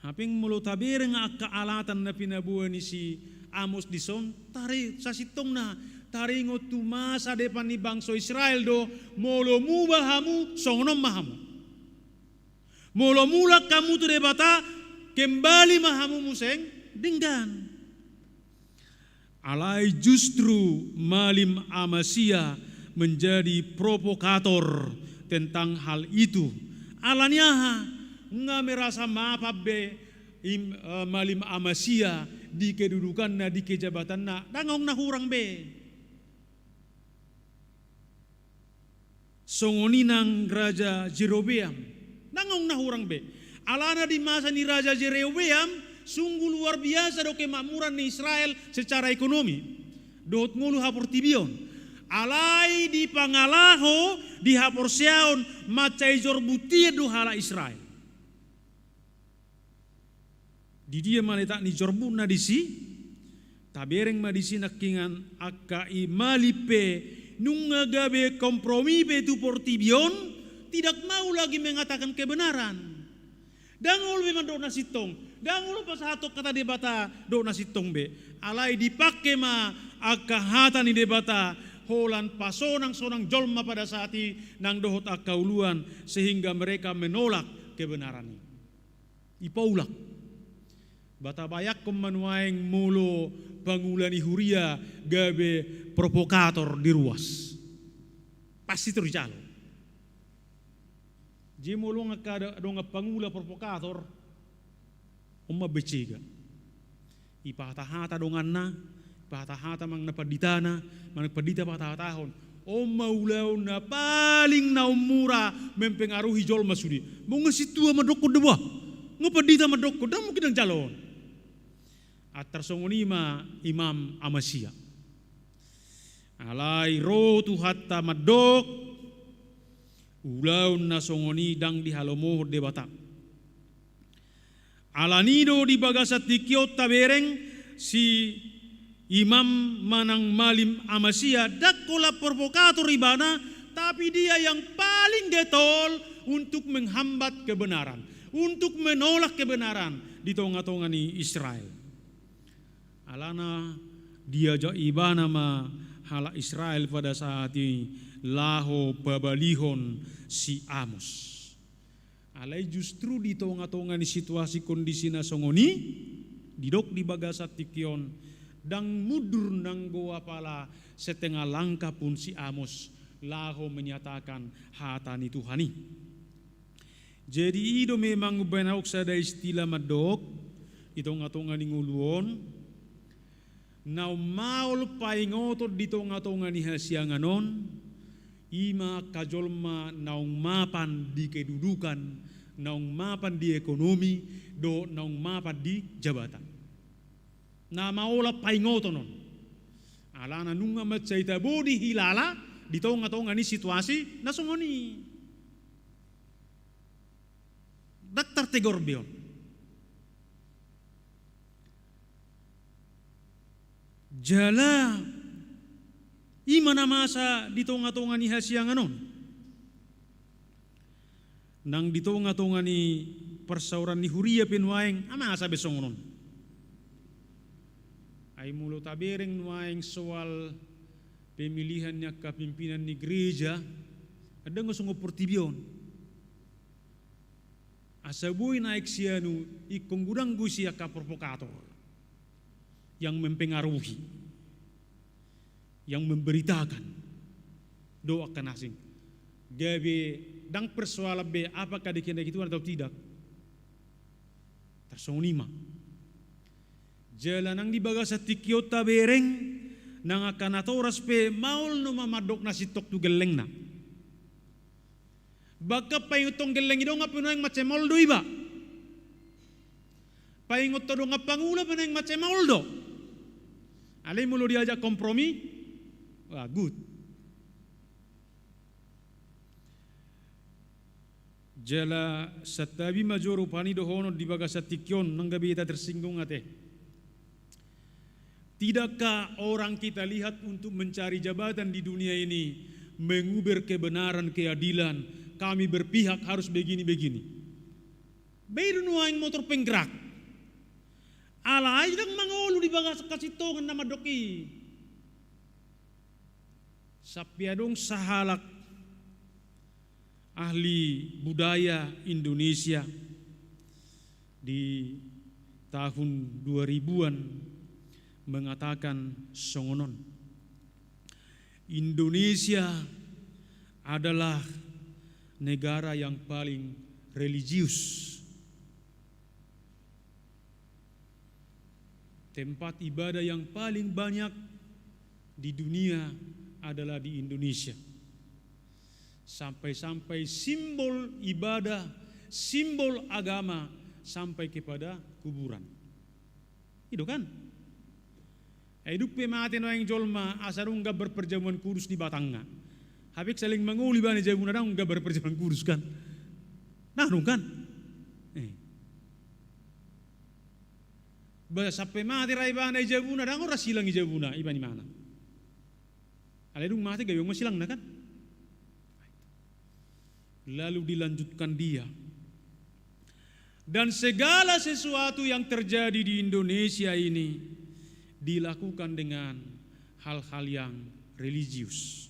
Haping mulo tabere nga kaalatan na pinabuan ni si Amos dison tari sa sitong na taringot tumasa depan ni bangso Israel do molo mubahamu songonom mahamu. Mula mula kamu tu debata kembali mahamu museng dinggan. Alai justru malim Amasya menjadi provokator tentang hal itu. Alanya nggak merasa mapabe malim Amasya di kedudukan na di kejabatan na dangong na hurang be. Songoninang Raja Jerobeam nangong nahurang be. Alana di masa ni Raja Jerobeam sungguh luar biasa do kemakmuran ni Israel secara ekonomi. Dot ngulu hapor tibion. Alai di pangalaho di hapor seaon macai jor butir do hala Israel. Di dia maleta ni jorbu na disi tabereng madisi nakingan akai malipe nunga gabe kompromi be tu portibion tidak mau lagi mengatakan kebenaran. Dangul memang do nasitong. Dangul pas hatok kata debata do nasitong be. Alai dipakai ma akahata ni debata holan pasonang-sonang jolma pada saat nang dohot akauluan sehingga mereka menolak kebenaran. Ipaulak. Bata bayak manuaing mulo pangulani huria gabe provokator di ruas. Pasti terjalo. Jemolo nga kada do nga pangula provokator umma becega. Ipatahata dongan na, ipatahata mang napaditana, mang napadita patahon. Umma ulaw na paling na umura mempengaruhi jol masudi. Mga situa madoko dewa, ngapadita madoko, dan mungkin ang jalon. At tersongonima Imam Amasya. Alai ro tu hatta madok ulaw na songoni dang di halomo debata. Alanido di bagasat dikiot tabereng si Imam manang malim Amasya dakola provokator ibana, tapi dia yang paling getol untuk menghambat kebenaran, untuk menolak kebenaran di tengah-tengah ni Israel. Alana dia jo ibana ma hala Israel pada saat ini laho babalihon si Amos. Alai justru di tengah-tengah ni situasi kondisi na songoni didok di bagasat tikion dang mudur nang goa pala setengah langkah pun si Amos laho menyatakan hatani Tuhani. Jadi ido memang benauk sada istilah madok itong-atong ni nguluon na maul paingotot di tong-atong ni hasianganon ima kajolma naung mapan di kedudukan, naung mapan di ekonomi, do naung mapan di jabatan. Na maula paingotonon. Alana nunga macaita bodi hilala di tonga-tonga ni situasi nasongoni. Daktar tegorbeon. Jala imana masa di tonga-tonga ni hasianganon. Nang di tonga-tonga ni persauran ni huria pinwaeng ama asa besongonon. Ay mulo tabereng nuaeng soal pemilihannya kepimpinan di gereja ada ngosong oportibion. Asabuy naik sianu ikong gudang gusia ka provokator yang mempengaruhi, yang memberitakan doakan asing. Gabe dang persoalan be apakah dikendaki itu atau tidak. Tersonima. Jalanang di bagasa tikiota bereng nang akan atoras pe maul no mamadok na sitok tu geleng na. Baka payutong geleng ido nga puno yang macemol do iba. Payingot to do nga pangula puno yang macemol do. Alay mulo diajak kompromi, wah good. Jala satabi major upani dohono di bagasa tikyon nang gabi ita tersinggung ate. Tidakkah orang kita lihat untuk mencari jabatan di dunia ini menguber kebenaran, keadilan, kami berpihak harus begini-begini. Baru nuaing motor penggerak. Alay dang mangolu di bagasa kasitongan nama doki. Sapiadong sahalak ahli budaya Indonesia di tahun 2000-an mengatakan songonon. Indonesia adalah negara yang paling religius. Tempat ibadah yang paling banyak di dunia adalah di Indonesia. Sampai-sampai simbol ibadah, simbol agama sampai kepada kuburan. Itu kan? Hidup pemati no yang jolma asarung gak berperjamuan kudus di batangnya. Habis saling menguli bani jabuna dang gak berperjamuan kudus kan. Nah dong kan. Bahasa pemati rai bani jabuna dang ora silang jabuna ibani mana. Alai dung mati gayung silang na kan. Lalu dilanjutkan dia. Dan segala sesuatu yang terjadi di Indonesia ini dilakukan dengan hal-hal yang religius.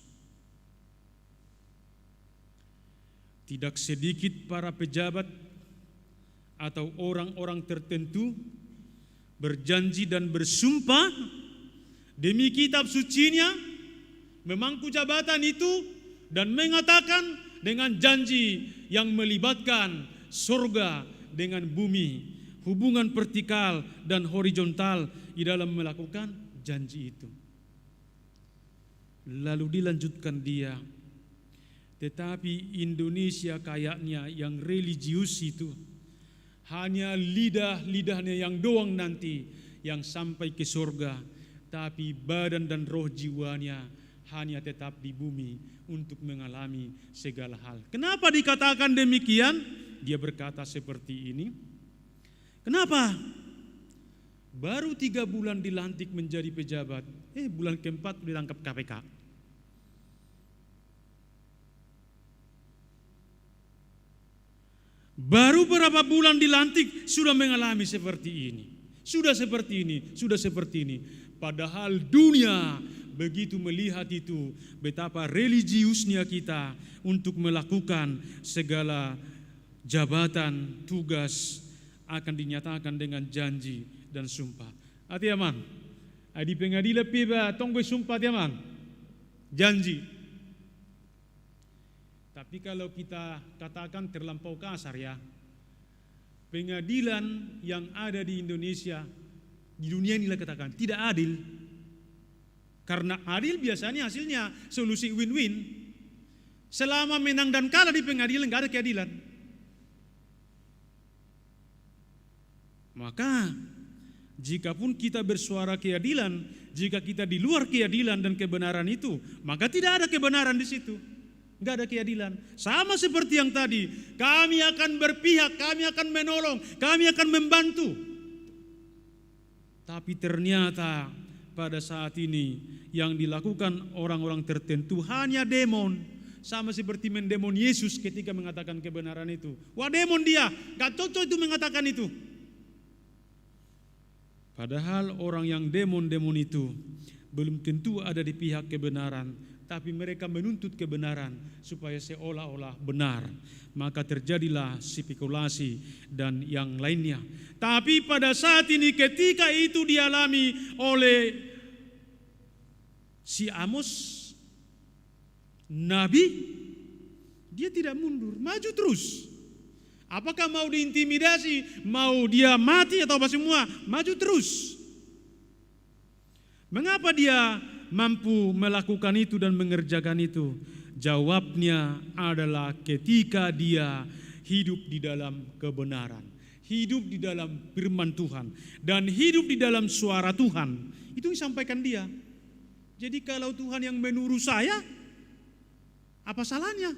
Tidak sedikit para pejabat atau orang-orang tertentu berjanji dan bersumpah demi kitab sucinya memangku jabatan itu dan mengatakan dengan janji yang melibatkan surga dengan bumi, hubungan vertikal dan horizontal di dalam melakukan janji itu. Lalu dilanjutkan dia, tetapi Indonesia kayaknya yang religius itu hanya lidah-lidahnya yang doang nanti yang sampai ke surga, tapi badan dan roh jiwanya hanya tetap di bumi untuk mengalami segala hal. Kenapa dikatakan demikian? Dia berkata seperti ini. Kenapa? Baru 3 bulan dilantik menjadi pejabat, bulan keempat ditangkap KPK. Baru berapa bulan dilantik sudah mengalami seperti ini. Sudah seperti ini, sudah seperti ini. Padahal dunia begitu melihat itu, betapa religiusnya kita untuk melakukan segala jabatan, tugas akan dinyatakan dengan janji dan sumpah. Ati aman. Di pengadilan piba tonggo sumpah ti aman. Janji. Tapi kalau kita katakan terlampau kasar ya. Pengadilan yang ada di Indonesia di dunia inilah katakan tidak adil. Karena adil biasanya hasilnya solusi win-win. Selama menang dan kalah di pengadilan enggak ada keadilan. Maka jikapun kita bersuara keadilan, jika kita di luar keadilan dan kebenaran itu, maka tidak ada kebenaran di situ. Enggak ada keadilan. Sama seperti yang tadi, kami akan berpihak, kami akan menolong, kami akan membantu. Tapi ternyata pada saat ini yang dilakukan orang-orang tertentu hanya demon. Sama seperti mendemon Yesus ketika mengatakan kebenaran itu. Wah, demon dia, gak cocok itu mengatakan itu. Padahal orang yang demon-demon itu belum tentu ada di pihak kebenaran, tapi mereka menuntut kebenaran supaya seolah-olah benar. Maka terjadilah spekulasi dan yang lainnya. Tapi pada saat ini ketika itu dialami oleh si Amos, nabi, dia tidak mundur, maju terus. Apakah mau diintimidasi, mau dia mati atau apa semua, maju terus. Mengapa dia mampu melakukan itu dan mengerjakan itu? Jawabnya adalah ketika dia hidup di dalam kebenaran, hidup di dalam firman Tuhan, dan hidup di dalam suara Tuhan. Itu disampaikan dia. Jadi kalau Tuhan yang menurut saya, apa salahnya?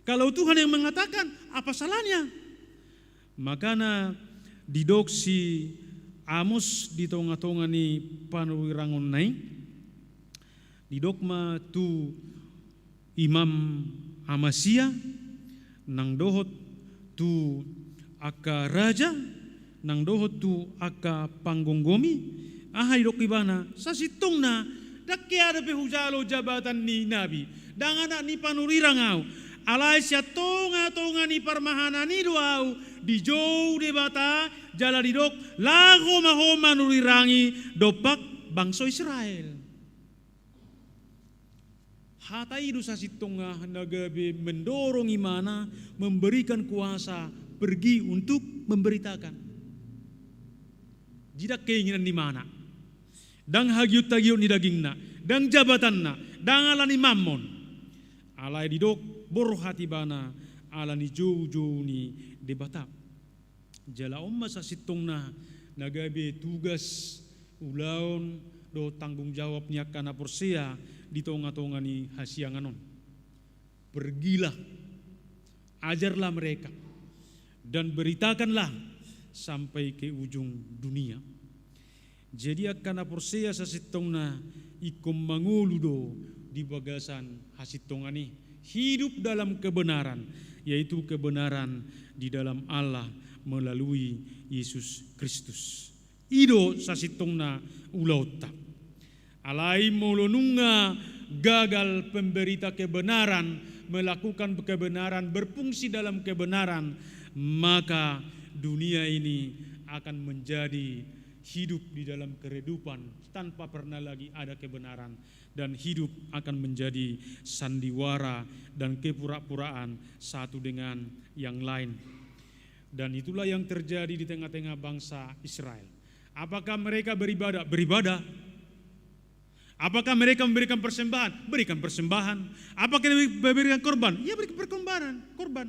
Kalau Tuhan yang mengatakan, apa salahnya? Makanya didoksi Amos di tengah-tengah ni panuwirangon nai, di dogma tu Imam Amasya, nang dohot tu aka raja, nang dohot tu aka panggonggomi, ahay dokibana, sa sitong na, dakya ada pehujalo jabatan ni nabi, dangan ni panurirangau, alay siya tonga ni parmahana ni duau, di jauh de bata, jala di dok, lago maho manurirangi, dopak bangsa Israel. Hatai itu sa sitongah nagabe mendorong imana, memberikan kuasa, pergi untuk memberitakan. Jidak keinginan di mana? Dang hagiut-hagiut ni dagingna, dang jabatanna, dang alani mammon. Alai didok boroh hati bana, alani jauh-jauh ni debatap. Jala omma sa sitongna nagabe tugas ulaon do tanggung jawabnya kana porsia di tonga-tonga ni hasianganon. Pergilah, ajarlah mereka, dan beritakanlah sampai ke ujung dunia. Jadi akan porsia sa sitongna ikom manguludo di bagasan hasitonga ni hidup dalam kebenaran, yaitu kebenaran di dalam Allah melalui Yesus Kristus. Ido sa sitongna ulauta. Alai molonunga gagal pemberita kebenaran, melakukan kebenaran, berfungsi dalam kebenaran, maka dunia ini akan menjadi hidup di dalam kehidupan tanpa pernah lagi ada kebenaran, dan hidup akan menjadi sandiwara dan kepura-puraan satu dengan yang lain. Dan itulah yang terjadi di tengah-tengah bangsa Israel. Apakah mereka beribadah? Beribadah. Apakah mereka memberikan persembahan? Berikan persembahan. Apakah mereka memberikan korban? Ya, berikan korban.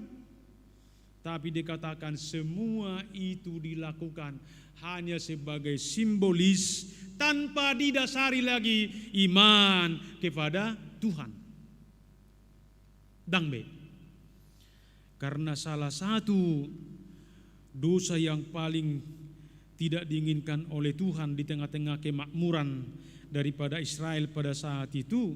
Tapi dikatakan semua itu dilakukan hanya sebagai simbolis, tanpa didasari lagi iman kepada Tuhan. Dangbe. Karena salah satu dosa yang paling tidak diinginkan oleh Tuhan di tengah-tengah kemakmuran daripada Israel pada saat itu,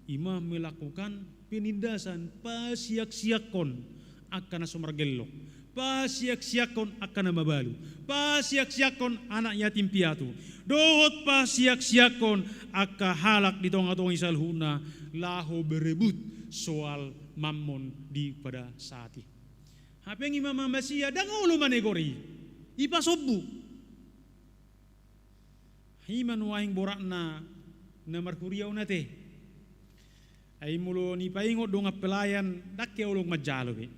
imam melakukan penindasan, pasiak-siakon akan sumargello, pasiak-siakon akan mabalu, pasiak-siakon anak yatim piatu, dohot pasiak-siakon akan halak di tengah-tengah isalhuna, laho berebut soal mammon di pada saat itu. Hapeng imam Amasya dangolo manegori, ipasobu. Himan waing borakna na markuriyaw na te. Ay mulo ni paingot do nga pelayan dakya ulong majalo be.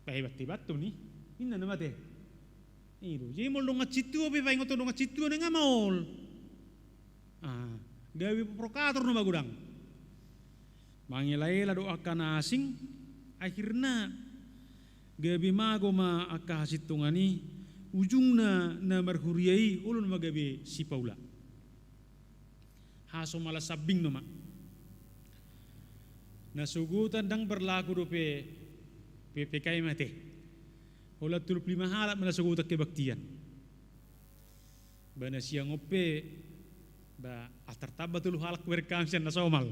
Pahibat-tibat to ni. Inna na mate. Iro, jadi mulo nga chitu be paingot do nga chitu na nga maol. Gawi provokator no magudang. Mangilayla do akan asing, akhirna gabi mago ma akahasitungani ujungna na marhuriai ulun magabe si Paula. Haso malas sabing no ma. Nasugutan dang berlaku do PPKM mate. Hola 35 halap nasugutan kebaktian. Bana siang ope ba atartaba tulu halak berkam sian nasomal.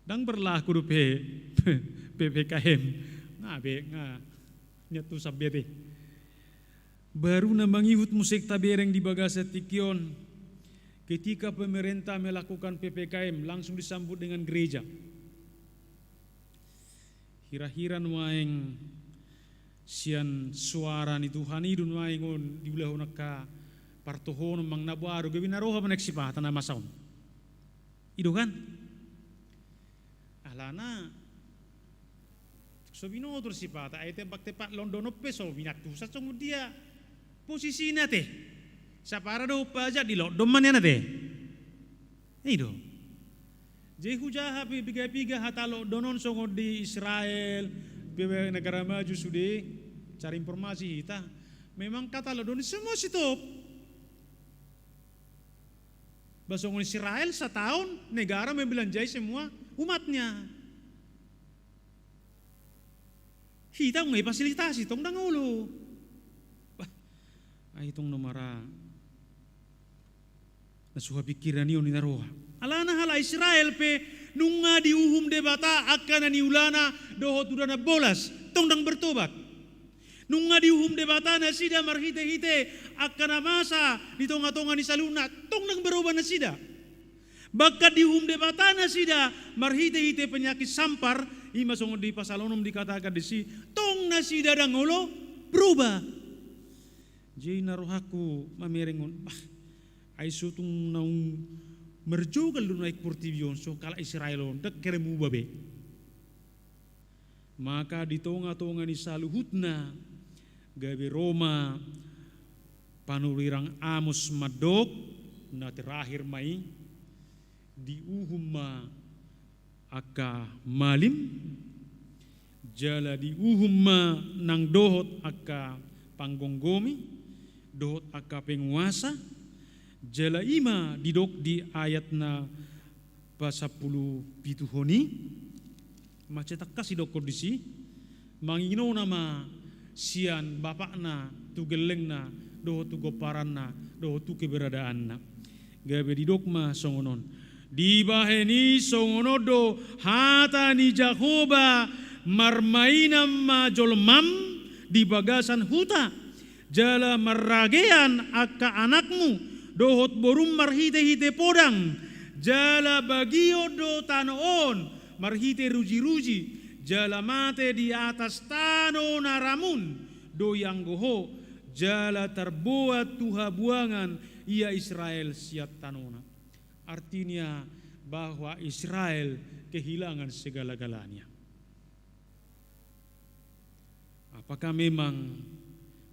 Dang berlaku do PPKM. Ngabe nyatu sabiate. Baru na mangihut musik tabereng di Bagasa Tikion. Ketika pemerintah melakukan PPKM langsung disambut dengan gereja. Hira-hiran waeng sian suara ni Tuhan idun waengon di belah naka partohon mang nabaru gabi naroha maneksipa tanah masaun. Ido kan? Alana so binotor si pata ay tembak tepat London peso binatu sa dia posisi nate. Sa para do paja di London man yan nate. Ido. Jadi hujaha piga-piga hatalo donon songo di Israel, negara maju sudah cari informasi kita. Memang kata lo donon semua stop. Basongon Israel setahun negara membelanjai semua umatnya. Kita nggak fasilitasi tong dangulu. Ay itong nomara. Nasuha pikiran niyo ni naroha. Alana hala Israel pe nunga diuhum debata akan ni ulana dohot udana bolas tong dang bertobat. Nunga diuhum debata na sida marhite-hite akan masa di tonga-tonga ni saluna tong dang berubah na sida. Bakat diuhum debata na sida marhite-hite penyakit sampar ima songon di pasalonom dikatakan di si tong na sida dang ulo berubah. Jadi narohaku mamerengon ay sutung naung merjogal dun naik portibion so kala Israel on dak keremu babe. Maka di tonga-tonga ni saluhutna gabe Roma panulirang Amos madok na terakhir mai di uhumma aka malim jala di uhumma nang dohot aka panggonggomi dohot aka penguasa jala ima didok di ayat na pasapulu pituhoni macetak kasih dok kondisi mangino nama sian bapakna tugelengna doho tu goparanna doho tu keberadaanna gabe didok ma songonon di baheni songonodo hata ni Jahoba marmainam ma jolmam di bagasan huta jala maragean aka anakmu dohot borum marhite-hite podang jala bagio do tanoon marhite ruji-ruji jala mate di atas tano naramun do yang goho jala terbuat tuha buangan ia Israel siat tanona. Artinya bahwa Israel kehilangan segala-galanya. Apakah memang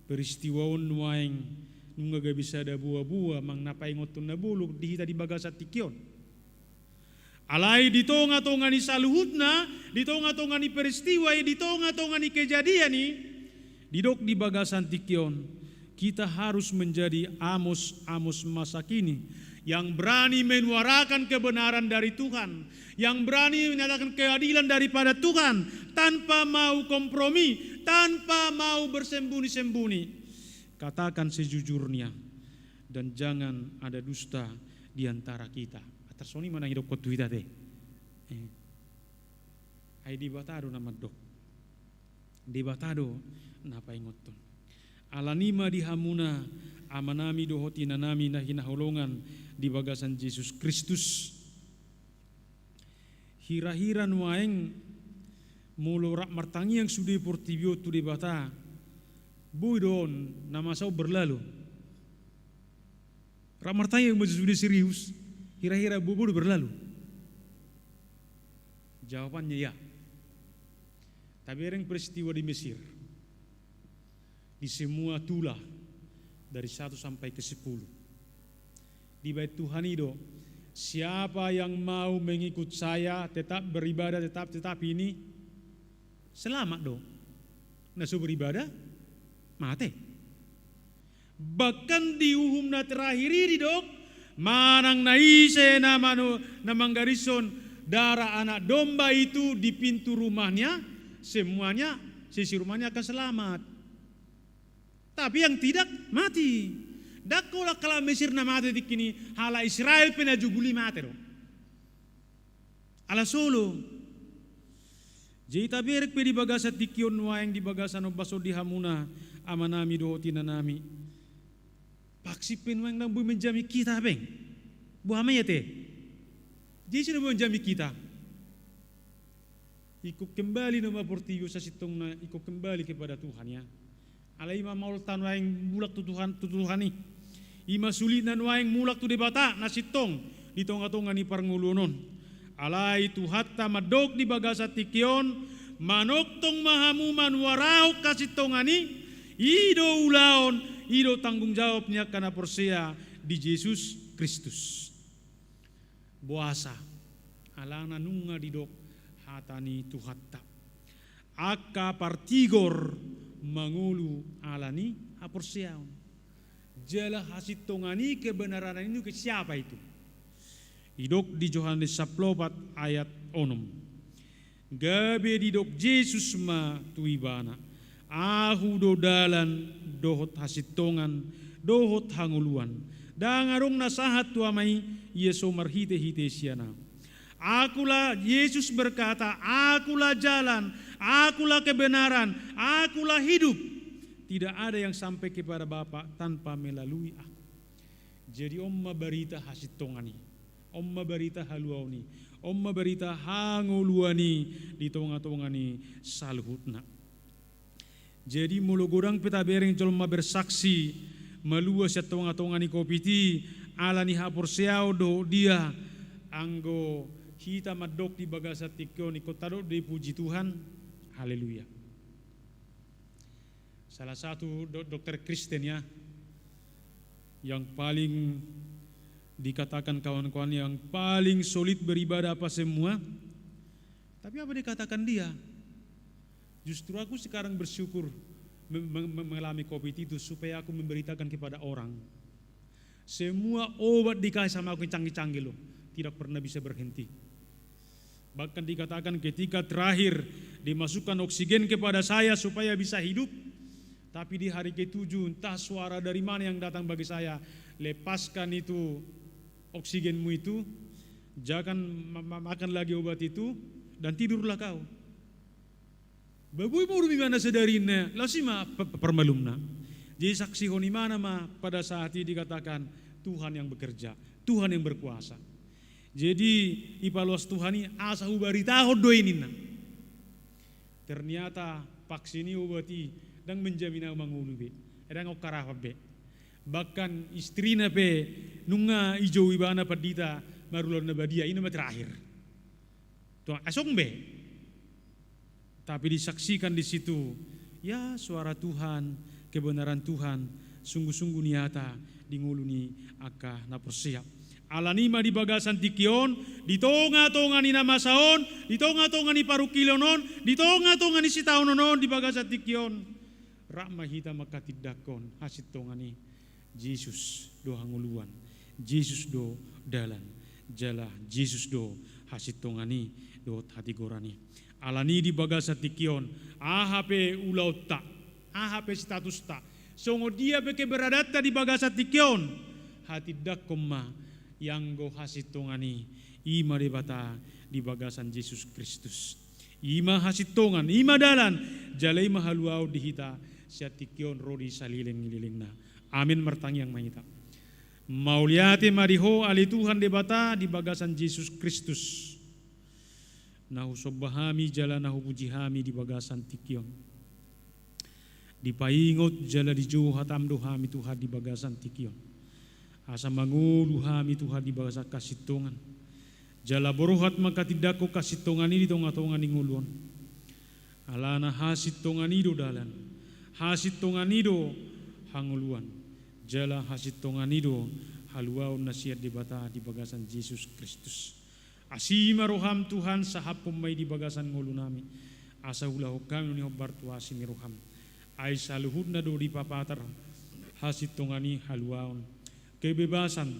peristiwa unwaing nunga ga bisa ada buah-buah mang napai ngotun na buluk dihita di Bagasa Tikion. Alai di tonga-tonga ni saluhutna, di tonga-tonga ni peristiwa, di tonga-tonga ni kejadian ni didok di Bagasan Tikion. Kita harus menjadi Amos masa kini yang berani menyuarakan kebenaran dari Tuhan, yang berani menyatakan keadilan daripada Tuhan tanpa mau kompromi, tanpa mau bersembunyi-sembunyi. Katakan sejujurnya dan jangan ada dusta di antara kita. Atersoni mana hidup kotu kita teh. Ai di batado nama dok. Di batado napa ingotun. Alanima di hamuna amanami dohoti nanami na hinaholongan di bagasan Yesus Kristus. Hira-hiran waeng mulurak martangi yang sudah portibio tu di bata. Buidon nama sau berlalu. Ramartangi yang sudah serius. Hira-hira bubu berlalu. Jawabannya ya. Tapi yang peristiwa di Mesir. Di semua tulah dari 1 sampai ke 10. Di bait Tuhan itu, siapa yang mau mengikut saya tetap beribadah tetap ini selamat dong. Nasu beribadah mate. Bahkan di uhum na terakhir ini dok, manang naise namang garison darah anak domba itu di pintu rumahnya, semuanya sisi rumahnya akan selamat. Tapi yang tidak mati. Dakola kala Mesir na mati di kini, hala Israel pina juguli mati dong. Ala solo. Jadi taberek pe di bagasat dikion wa yang di bagasan obaso di hamuna amanami do tinanami. Paksi penwang nang bu menjami kita beng. Bu hama ya teh. Jadi sudah menjami kita. Ikut kembali nama portigo sa sitong na ikut kembali kepada Tuhan ya. Alai ma maul tan wa yang mulak tutuhan ni. Ima sulit nan wa yang mulak tu debata na sitong di tonga-tonga ni parngulunon. Alai tuhatta madok di bagasat tikion manoktong mahamuman warau kasitongani ido ulaon ido tanggung jawabnya karena persia di Yesus Kristus. Buasa alana nunga didok hatani tuhatta akka partigor mangulu alani haporsiaon. Jala hasitongani kebenaran ini ke siapa itu? Idok di Yohanes 14 ayat 6. Gabe didok Yesus ma tuibana. Ahu do dalan dohot hasitongan, dohot hanguluan. Dangarong nasahat tuamai Yesu marhite-hite siana. Akulah Yesus berkata, akulah jalan, akulah kebenaran, akulah hidup. Tidak ada yang sampai kepada Bapa tanpa melalui aku. Jadi omma berita hasitongani. Omma berita haluani, omma berita hanguluani di tonga-tongani saluhutna. Jadi mulu gorang peta bereng colma bersaksi malua sa tonga-tongani kopiti alani haporseao do dia anggo hita madok di bagasat tikyo ni kotado di puji Tuhan. Haleluya. Salah satu dokter Kristen ya yang paling dikatakan kawan-kawan yang paling solid beribadah apa semua. Tapi apa dikatakan dia? Justru aku sekarang bersyukur mengalami COVID itu supaya aku memberitakan kepada orang. Semua obat dikasih sama aku canggih-canggih loh, tidak pernah bisa berhenti. Bahkan dikatakan ketika terakhir dimasukkan oksigen kepada saya supaya bisa hidup. Tapi di hari ke-7 entah suara dari mana yang datang bagi saya, lepaskan itu oksigenmu itu, jangan makan lagi obat itu, dan tidurlah kau. Babu ibu rumi mana sadarinnya, lasima permalumna. Jadi saksi honi mana ma pada saat ini dikatakan Tuhan yang bekerja, Tuhan yang berkuasa. Jadi ipaluas Tuhan ini asa ubarita hodoinina. Ternyata vaksini obati dan menjamin mangulu be, edang okaraha be. Bahkan istrina pe nunga ijo ibana padita marulon na badia ini terakhir. Tuh asong be. Tapi disaksikan di situ, ya suara Tuhan, kebenaran Tuhan, sungguh-sungguh nyata di nguluni aka na persiap. Alanima di bagasan tikion, di tonga-tonga ni namasaon, di tonga-tonga ni parukilonon, di tonga-tonga ni sitaononon di bagasan tikion. Rakma hita makatidakon hasit tonga ni Yesus do hanguluan, Yesus do dalan, jala Yesus do hasit tonga ni do hati gorani. Alani di bagasa tikion, ahape ulaut tak, ahape status tak. Songo dia beke beradata di bagasa tikion, hati dakoma yang go hasit tongani, ima debata di bagasan Yesus Kristus. Ima hasit tongan, ima dalan, jalai mahaluau dihita, siatikion rodi saliling-lilingna. Amin mertang yang mahita. Mauliati mariho ali Tuhan debata di bagasan Yesus Kristus. Nahu sobbahami jala nahu pujihami di bagasan tikion. Di paingot jala di jauh hatam dohami Tuhan di bagasan tikion. Asa mangulu hami Tuhan di bagasan kasitongan. Jala borohat makatidako kasitongan ini di tonga-tonga ni nguluan. Alana hasitongan ido dalan. Hasitongan ido hanguluan. Jala hasitongan ido haluau nasihat debata di bagasan Yesus Kristus. Asima roham Tuhan sahap pemai di bagasan ngulu nami. Asa ulah kami ni hobar tuasi ni roham. ai saluhutna do di papatar hasitongani haluaon kebebasan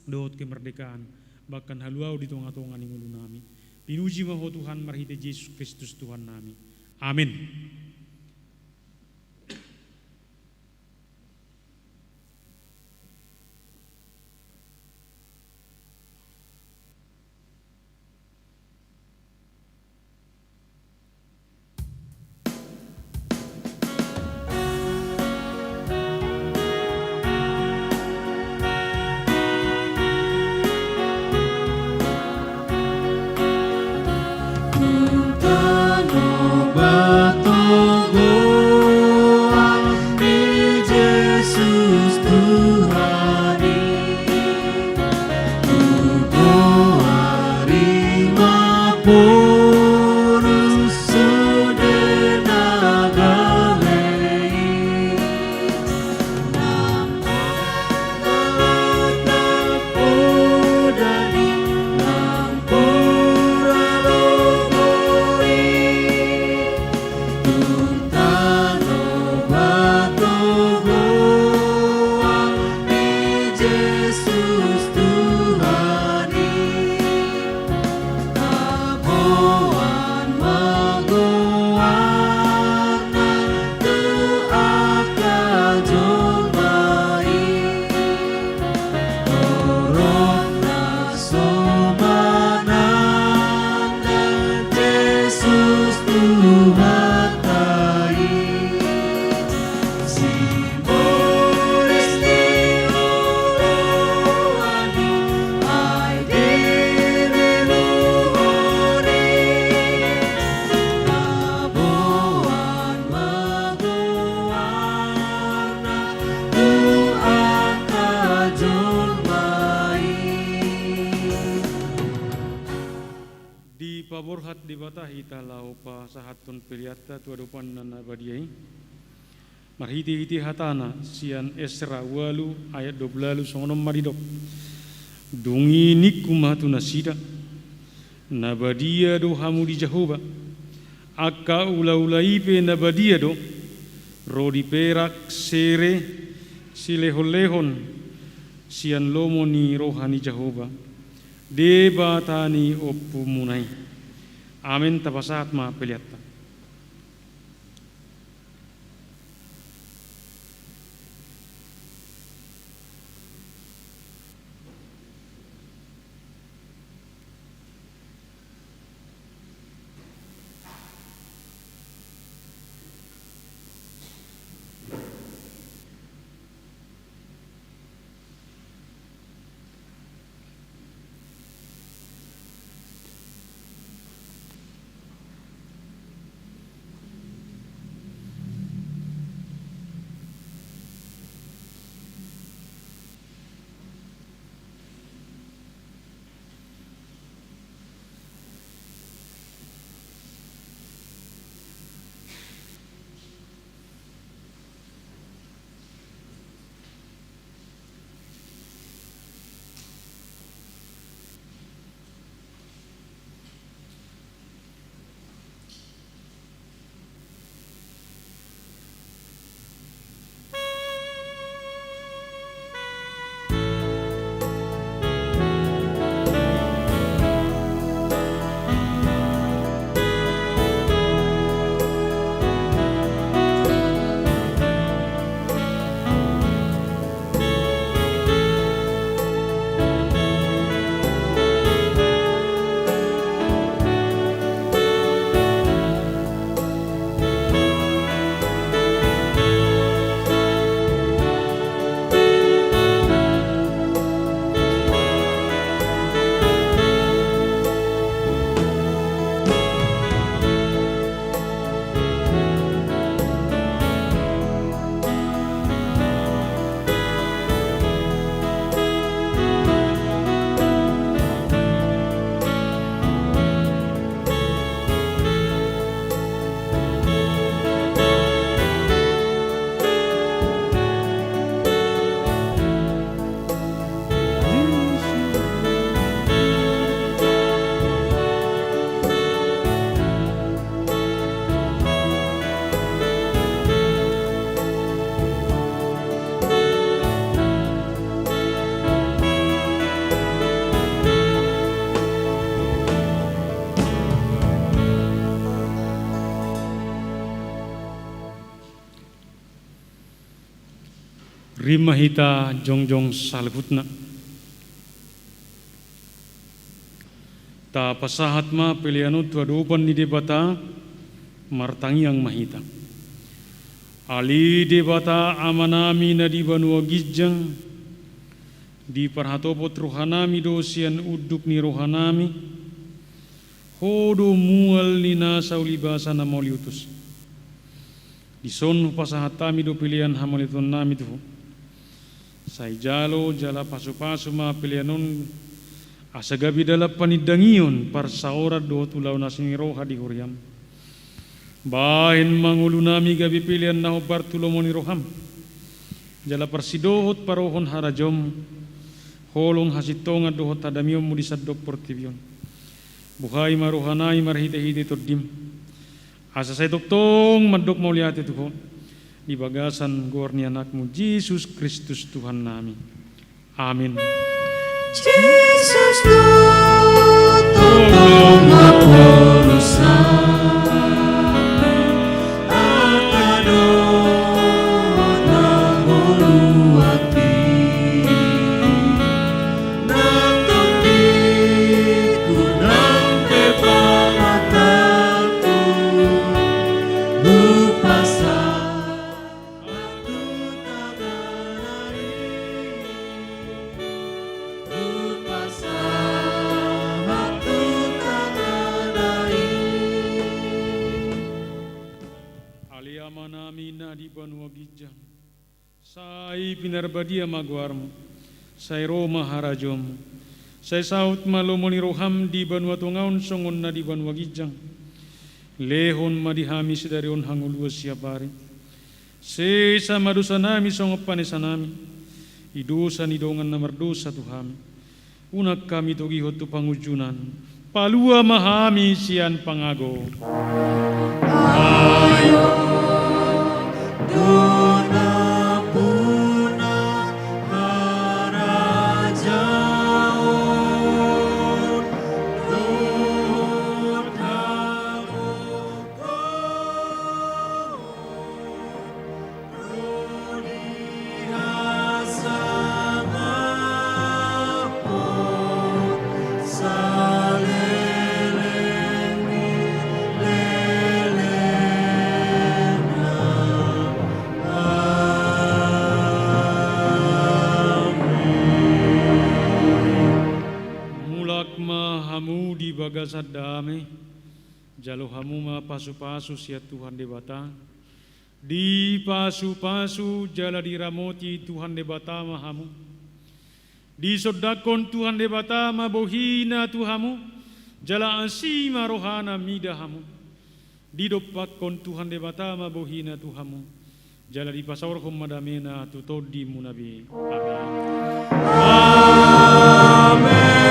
dohot kemerdekaan bahkan haluau di tonga-tongani ngulu nami. Pinuji maho Tuhan marhite Yesus Kristus Tuhan nami. Amin. Paborhat di bata hita laupa sahatun piliata tuadupan nana badiai marhiti hiti hatana sian Esra walu ayat 12 songonom maridok dungi nikumatu nasida nabadia do hamu di Jehovah akka ula-ulaipe nabadia do rodi perak sere silehon-lehon sian lomoni rohani Jehovah debatani oppumunai. Amin tapasat ma peliatta. rima hita jongjong salbutna. Ta pasahat ma pilihanut wadupan ni debata martangi yang mahita. Ali debata amanami na di banua gijang di parhatopot rohanami dosian uduk ni rohanami hodo mual ni nasa ulibasa na moliutus. Di son pasahatami do pilihan hamoliton nami tu. Sai jalo jala pasu-pasu ma pilihanon asagabi dala panidangion par saora do tulaw nasing roha di huriam. Bahin mangulu nami gabi pilihan na hobar tulomoni roham. Jala parsidohot parohon harajom. Holong hasitong adohot adamiom mudisadok portibion. Buhay marohanay marhite-hite tordim. Asa saya toktong madok mauliat itu po. Di bagasan gorni anakmu Yesus Kristus Tuhan nami. Amin. Yesus tolong aku dosa, atado na moluati, nang topiku nang pepangataku, lupasa atu tabanari. Aliama nami na di banua gijang. Sai pinarbadia magwarmu. Sai Roma harajom. Sai saut malomoni roham di banua tungaun songon na di banua gijang. Lehon madihami sedarion hangulua siapari. Se sama dosa nami songopane sanami. Idosa nidongan na mardosa Tuhami. Unak kami togi hotu pangujunan. Palua mahami sian pangago. Ayo dona puna harajaon donamu roni hasangapo saleleni hamu di bagasat dame jalo hamu ma pasu-pasu sia Tuhan debata di pasu-pasu jala diramoti Tuhan debata ma hamu di sodakon Tuhan debata ma bohina Tuhamu jala asima rohana mida hamu di dopakon Tuhan debata ma bohina Tuhamu jala di pasaurhum madamena tutodi munabi amin. Amen.